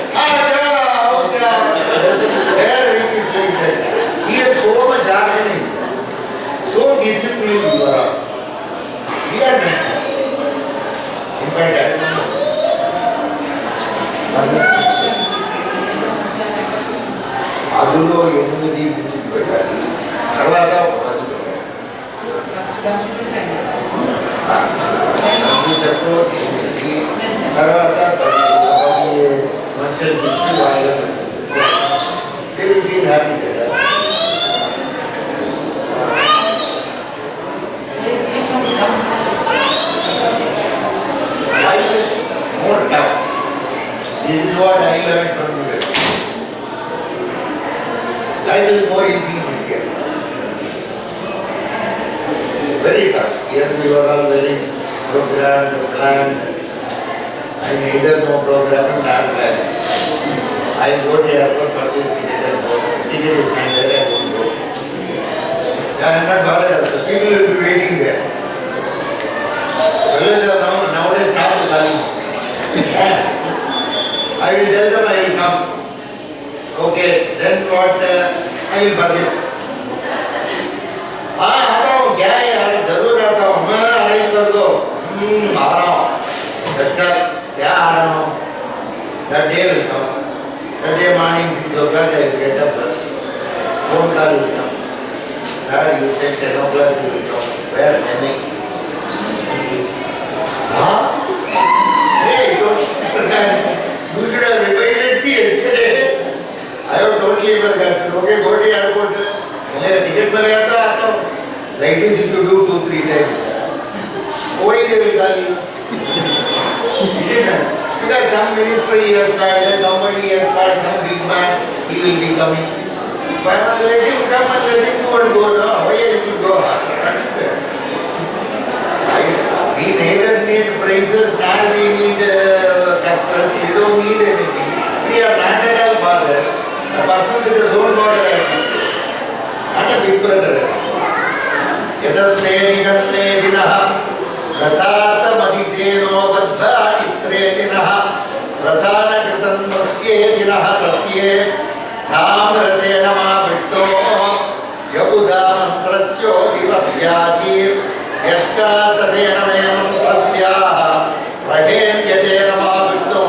There it is like that. He has so much organized. So disciplined you are. We are not. In fact, I don't know. అందులో 8 పెట్టాలి తర్వాత 10 చెప్పి తర్వాత 10 మనుషులు పిలిచి వాళ్ళు happy కదా. Life is more tough. This is what I learned from you. Life is more easy in India. Very tough. Here we were all very programmed, planned. I neither no program nor plan. I go to airport, purchase ticket and go. Ticket is not there, I won't go. I am not bothered also. People will be waiting there. Fellows are nowadays start to calling. I will tell them I will come. Okay, then what? I will forget. आता हूँ क्या है यार जरूर आता हूँ मैं arrange कर दो आ रहा हूँ अच्छा क्या आ रहा हूँ that day will come that day morning 6 o'clock I will get up phone call will come sir you said 10 o'clock you will come where Chennai hey you should have reminded me yesterday I have totally forgotten okay go to airport मेरा ticket मिल गया तो आता हूँ like this if you do 2-3 times why they will call you isn't it because some ministry has called somebody has called some big man he will be coming but let him come and let him do and go no why you should go we neither need praises nor we need curses we don't need anything we are not at all bothered a person with his own bother not a big brother. यतस्ते निगन्ने दिनः रथार्थमधिसेनो बद्धानित्रे दिनः प्रधानकृतं वस्ये दिनः सत्ये धामरतेन मा विट्टो यबुधा मन्त्रस्यो दिवस्याधीर् यत्काततेन मे मन्त्रस्याः रहेण्यतेन मा विट्टो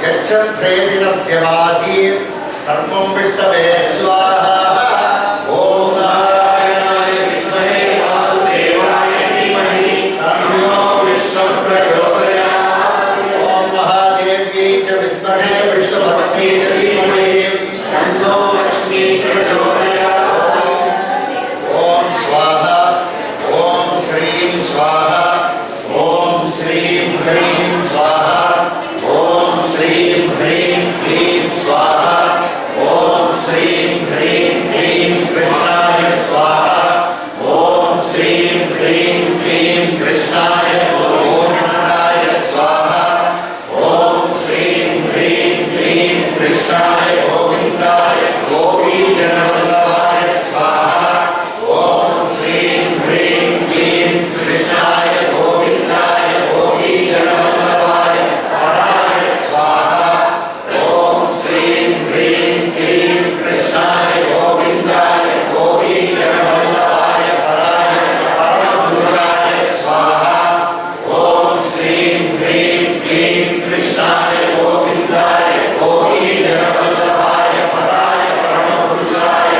यच्छन्त्रे दिनस्य वाधीर् सर्वं विट्टवे स्वाहा ॐ नारायणाय विद्महे वासुदेवाय धीमहि तन्नो विष्णुः प्रचोदयात् ॐ महादेव्यै च विद्महे विष्णुपत्न्यै च धीमहि तन्नो लक्ष्मी प्रचोदयात् ॐ स्वाहा ॐ श्रीं स्वाहा ॐ श्रीं ह्रीं स्वाहा ॐ श्रीं ह्रीं क्लीं स्वाहा ॐ श्रीं ह्रीं क्लीं कृष्णाय स्वाहा ॐ श्रीं ह्रीं क्लीं कृष्णाय गोविन्दाय स्वाहा ॐ श्रीं ह्रीं क्लीं कृष्णाय गोविन्दाय गोपीजनवल्लभाय स्वाहा ॐ श्रीं ह्रीं क्लीं कृष्णाय गोविन्दाय गोपीजनवल्लभाय पराय स्वाहा ॐ श्रीं ह्रीं क्लीं कृष्णाय गोविन्दाय गोपीजनवल्लभाय पराय परमपुरुषाय स्वाहा ॐ श्रीं ह्रीं क्लीं कृष्णाय गोविन्दाय गोपीजनवल्लभाय पराय परमपुरुषाय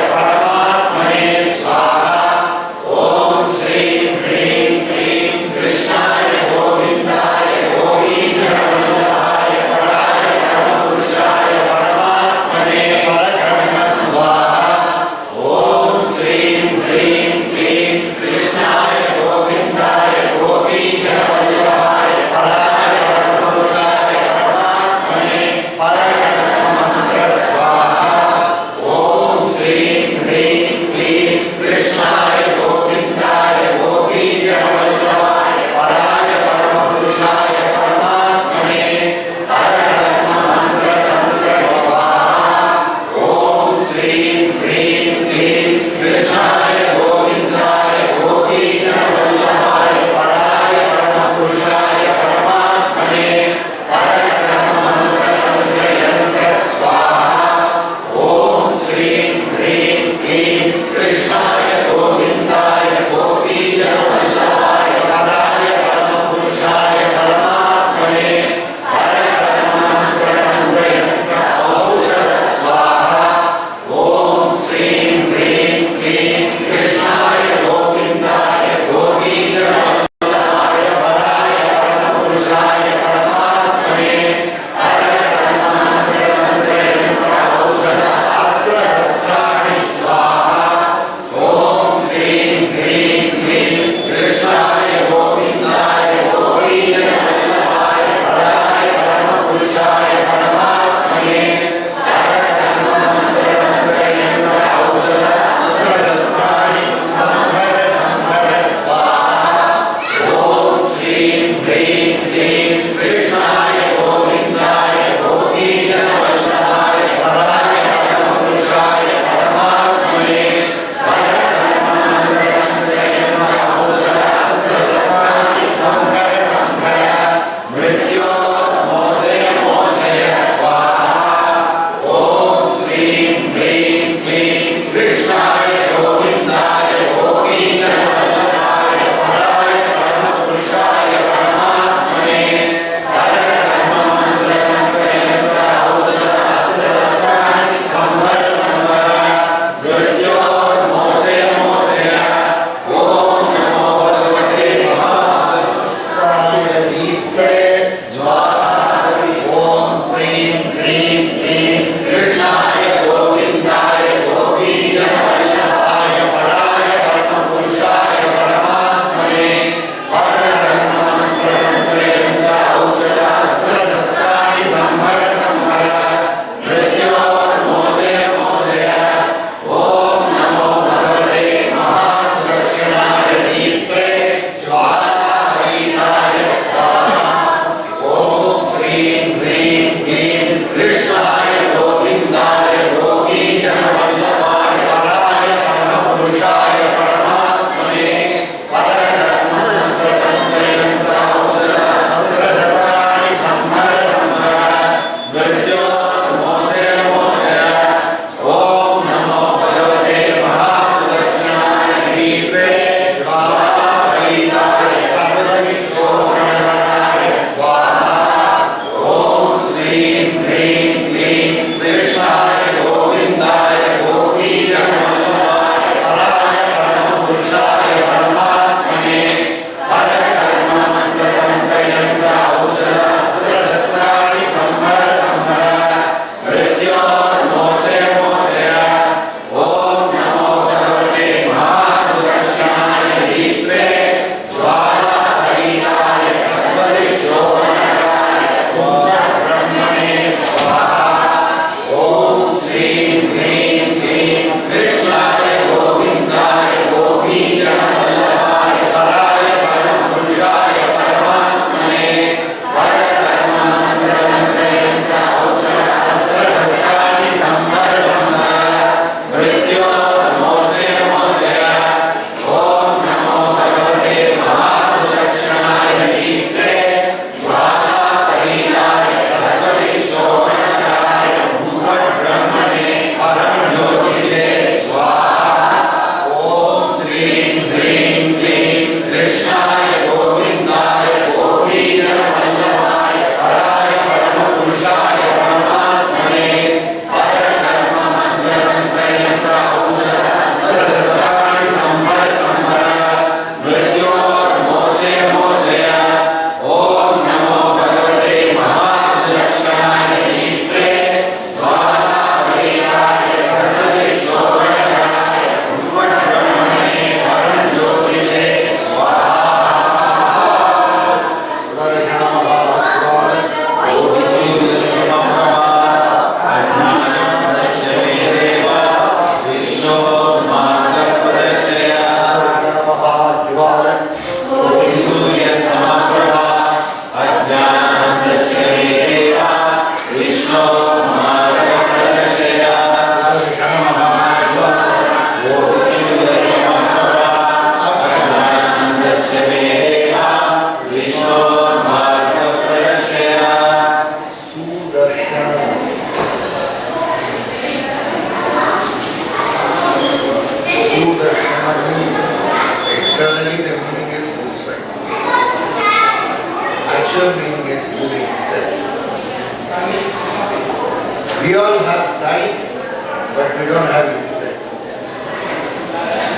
don't have insight.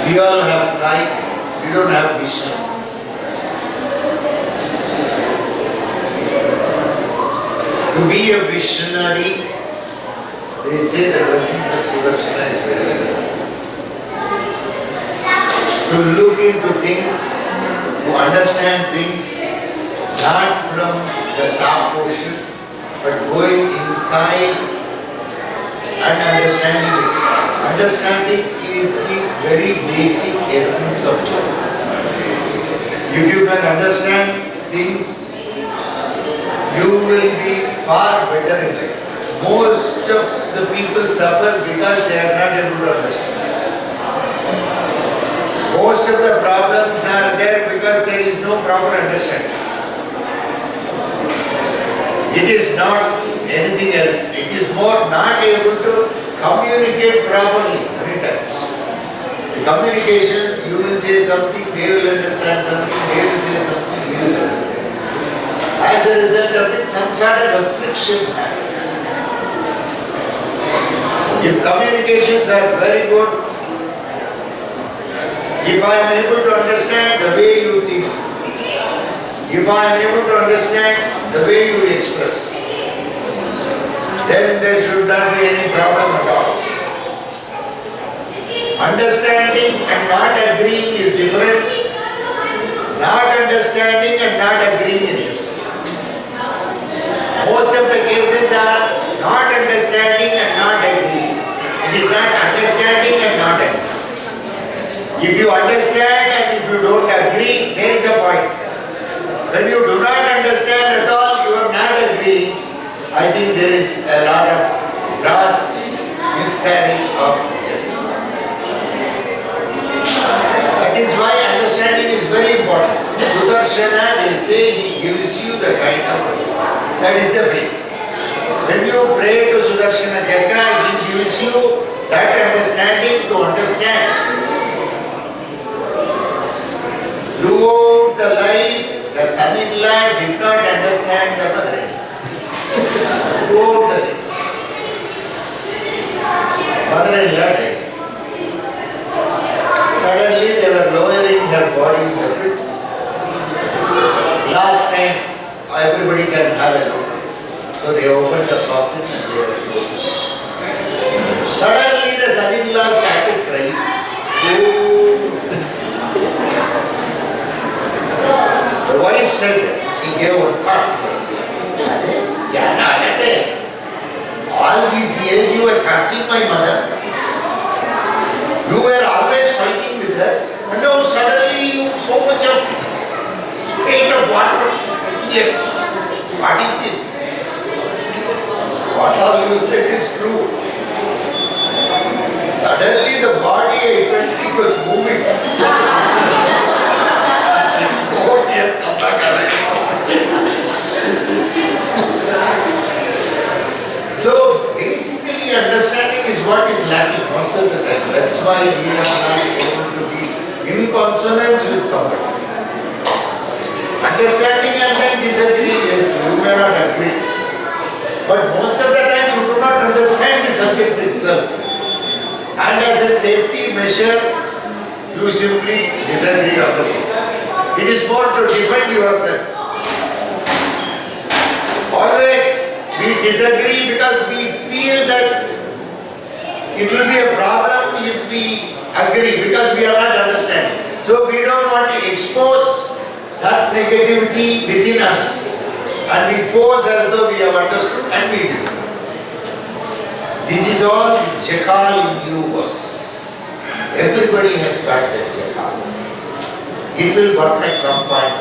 We all have sight, we don't have vision. To be a visionary, they say the blessings of Sudarshana is very good. To look into things, to understand things, not from the top portion, but going inside and understanding it. Understanding is the very basic essence of life. If you can understand things, you will be far better in life. Most of the people suffer because they are not able to understand. Most of the problems are there because there is no proper understanding. It is not anything else. It is more not able to communicate properly many times. In communication, you will say something, they will understand something, they will say something, you will understand. As a result of it, some sort of a friction happens. If communications are very good, if I am able to understand the way you think, if I am able to understand the way you express, then there should not be any problem at all. Understanding and not agreeing is different. Not understanding and not agreeing is different. Most of the cases are not understanding and not agreeing. It is not understanding and not agreeing. If you understand and if you don't agree, there is a point. When you do not understand at all, you are not agreeing, I think there is a lot of gross miscarriage of justice. That is why understanding is very important. Sudarshana, they say he gives you the kind of, that is the faith. When you pray to Sudarshana Chakra, he gives you that understanding to understand. Throughout the life, the son-in-law did not understand the mother-in-law. Throughout the life. Mother-in-law died. Suddenly they were lowering her body in the pit. Last time, everybody can have a look. So they opened the coffin and they were closed. Suddenly the son-in-law started crying. The wife said, he gave one thought. All these years you were cursing my mother. You were always fighting with her. And now suddenly you so much of spate of water. Yes. What is this? What all you said is true. Suddenly the body, I felt it was moving. Oh yes, come back alive. So basically understanding is what is lacking most of the time. That's why we are not able to be in consonance with somebody. Understanding and then disagreeing, yes, you may not agree. But most of the time you do not understand the subject itself. And as a safety measure, you simply disagree on the subject. It is more to defend yourself. Always we disagree because we feel that it will be a problem if we agree because we are not understanding. So we don't want to expose that negativity within us and we pose as though we have understood and we disagree. This is all the Jackal in you works. Everybody has got that Jackal. It will work at some point.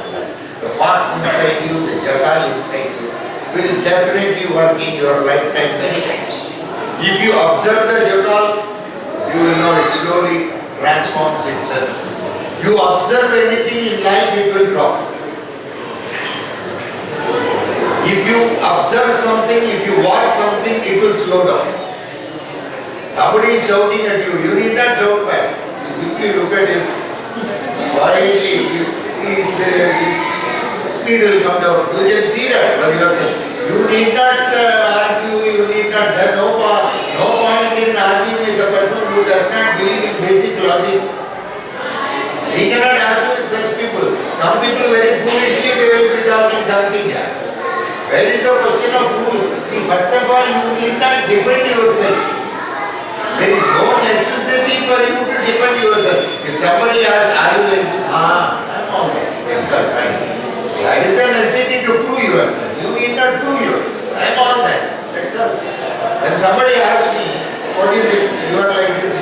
The fox inside you, the Jackal inside you will definitely work in your lifetime many times. If you observe the Jackal, you will know it slowly transforms itself. You observe anything in life, it will drop. If you observe something, if you watch something, it will slow down. Somebody is shouting at you, you need not shout back. You simply look at him quietly, his speed will come down. You can see that for yourself. You need not argue, you need not, there is no point in arguing with the person. who does not believe in basic logic. We cannot argue with such people. Some people very foolishly they will be talking something else. Where is the question of proof? See, first of all, you need not defend yourself. There is no necessity for you to defend yourself. If somebody asks, are you like this? I'm all right. That's all fine. That is the necessity to prove yourself. You need not prove yourself. I'm all that. That's all. When somebody asks me, what is it? You are like this.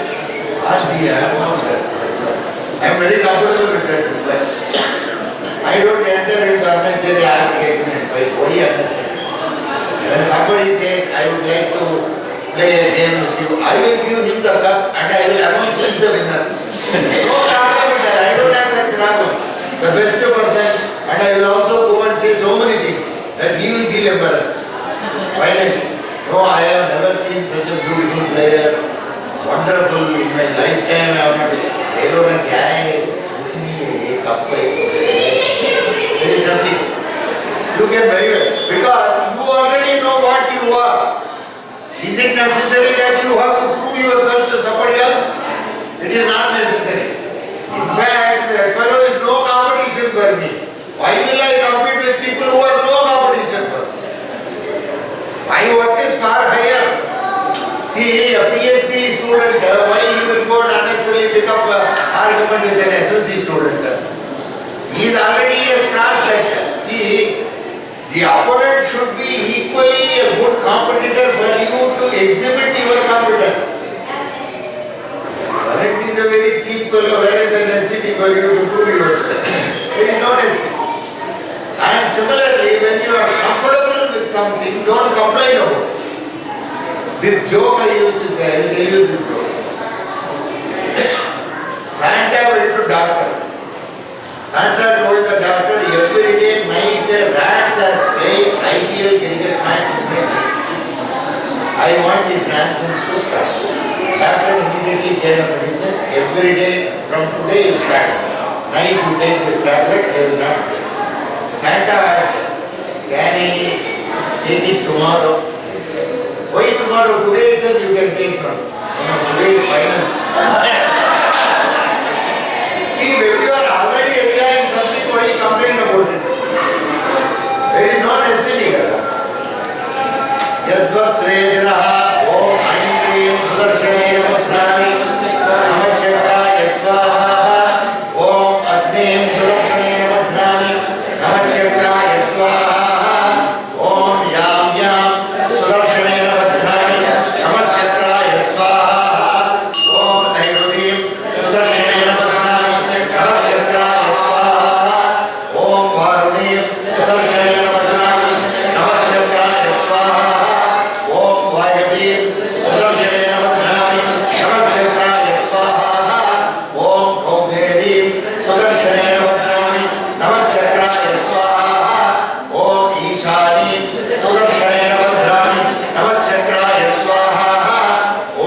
Ask me, I'm all that. I'm very comfortable with that reply. I don't enter into unnecessary argument and fight. Why unnecessary? When somebody says, I would like to play a game with you, I will give him the cup and I will announce he is the winner. No problem with that. I don't have that problem. The best person, and I will also go and say so many things that he will feel embarrassed. Finally, no, I have never seen such a beautiful player. Wonderful in my lifetime. I have not. There is nothing. You can very well. Because you already know what you are. Is it necessary that you have to prove yourself to somebody else? It is not necessary. In fact, that fellow is no competition for me. Why will I compete with people who are no competition for me? My work is far higher. See, a PhD student, why he will go and unnecessarily pick up an argument with an SLC student? He is already a scratch like that. See, the opponent should be equally a good competitor for you to exhibit your competence. Opponent is a very cheap fellow. Where is the necessity for you to prove yourself? There is no necessity. And similarly, when you are comfortable with something, don't complain about it. This joke I used to say, I will tell you this joke. Santa went to doctor. Santa told the doctor, every day night rats are playing IPL cricket match. I want this nonsense to stop. Doctor immediately gave a medicine. Every day from today you start. Night you take this tablet, they will not play. Santa asked, can I take it tomorrow? Why tomorrow? Today itself you can take from. Today is finance. See, when you are already enjoying something, why you complain about it? There is no necessity. Yadvatre dinaha om aim shrim sudarshane namastrami namasyatra yasvaha om agnim sudarshane namastrami namasyatra yasvaha om yam yam sudarshane namastrami namasyatra yasvaha om nairudim sudarshane namastrami namasyatra yasvaha om varunim sudarshane namastrami namasyatra yasvaha om vayavim sudarshane namastrami namasyatra yasvaha om kauberim sudarshane namastrami namasyatra yasvaha om ishanim sudarshane namastrami namasyatra yasvaha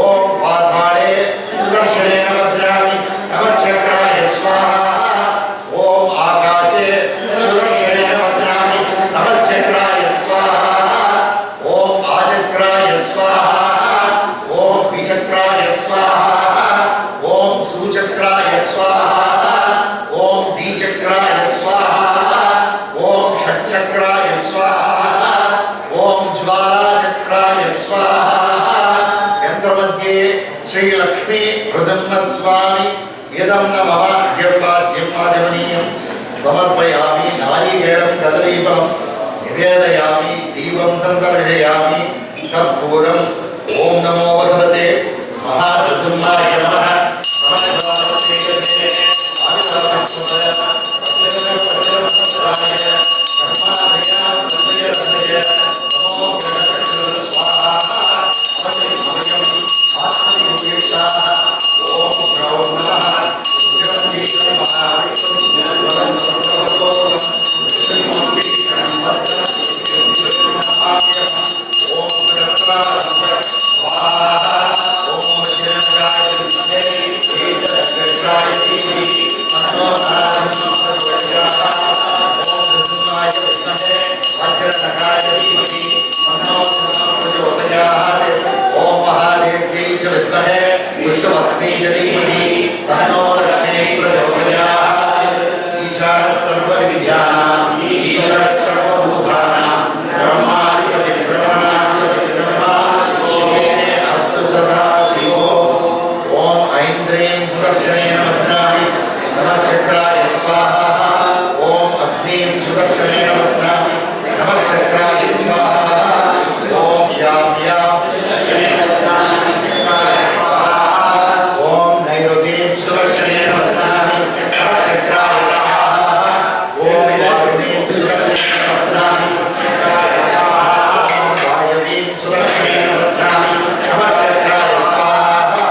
om padhale sudarshane namastrami namasyatra yasvaha om akashe sudarshane namastrami namasyatra yasvaha om achakra yasvaha om vichakra yasvaha om suchakra yasvaha om dichakra yasvaha om shatchakra yasvaha om jvala chakra yasvaha yantramadye Sri Lakshmi Prasanna Swami Yedam Namava Gyalvadyam Madhavaniyam Samarpayami Narigelam Kadalipam Nivedayami Divam Sandarayami Kappuram Om Namo Bhagavate Mahaprasannaaya Namaha Om विष्णुपत्नी च धीमहि तन्नो लक्ष्मी प्रचोदयात् ईशानः सर्वविद्यानां ईश्वरः सर्वभूतानां ब्रह्मादिपरिब्रह्मणादिपरिब्रह्मा ओमे अस्तु सदा शिवो ओम ऐन्द्रियं सुदर्शनेन मन्त्रामि नमः चक्राय स्वाहा ओम अग्निं सुदर्शनेन मन्त्रामि नमः चक्राय स्वाहा ओम यां ओम नैरुतिं सुदर्शनेन मन्त्रामि नमः चक्राय स्वाहा ओम वारुणीं सुदर्शनेन मन्त्रामि ओम वायवीं सुदर्शनेन मन्त्रामि नमः चक्राय स्वाहा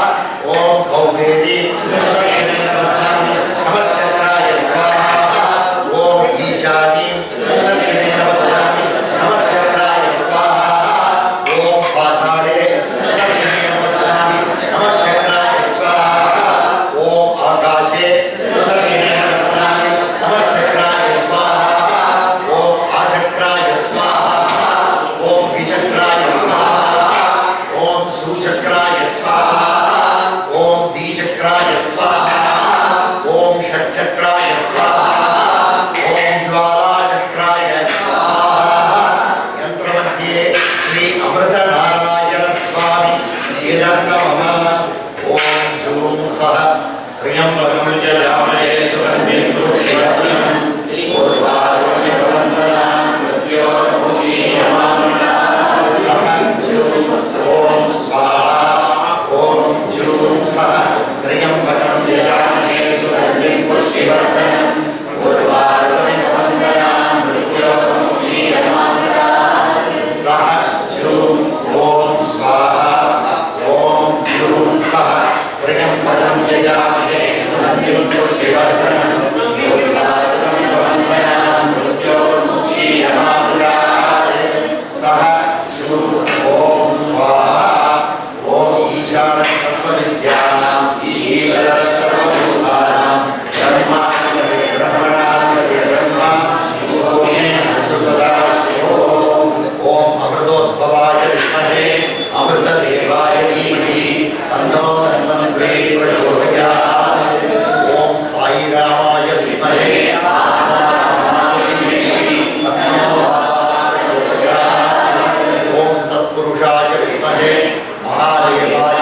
ओम कौबेरीं सुदर्शनेन मन्त्रामि नमः चक्राय स्वाहा ओम ईशानीं सुदर्शनेन मन्त्रामि नमः चक्राय स्वाहा ओम पाताळे सुदर्शनेन मन्त्रामि नमः चक्राय स्वाहा ओम आकाशे सुदर्शनेन मन्त्रामि नमः चक्राय स्वाहा ओम आचक्राय स्वाहा ओम विचक्राय स्वाहा ओम सुचक्राय स्वाहा ओम द्विचक्राय स्वाहा ओम षट्चक्राय स्वाहा ओम ज्वालाचक्राय स्वाहा यंत्रमध्ये श्री अमृतनारायण स्वामी इदन्नमः ओम जूं सह त्र्यंबकं यजामहे सुगन्धिं पुष्टिवर्धनम् उर्वारुकमिवन्दनां मृत्योर्मुखीयमामृतात् सह जूं ओम स्वाहा ओम जूं सह त्र्यंबकं यजामहे सुगन्धिं पुष्टिवर्धनम् उर्वारुकमिवन्दनां मृत्योर्मुखीयमामृतात् सह जूं ओम स्वाहा ओम जूं सह त्र्यंबकं यजामहे सुगन्धिं पुष्टिवर्धनम् उर्वारुकमिवन्दनां मृत्योर्मुखीयमामृतात् सह जूं ओम स्वाहा ओम ईशानः सर्वविद्यानां ईश्वरः सर्वभूतानां ब्रह्मादिपरिब्रह्मणादिपरिब्रह्मा ओमे अस्तु सदा शिवो ओम अमृतोद्भवाय विद्महे अमृतदेवाय धीमहि तन्नो धन्वन्तरी प्रचोदयात् ओम साईरामाय विद्महे आत्मनारायणाय धीमहि तन्नो बाबा प्रचोदयात् ओम तत्पुरुषाय विद्महे महादेवाय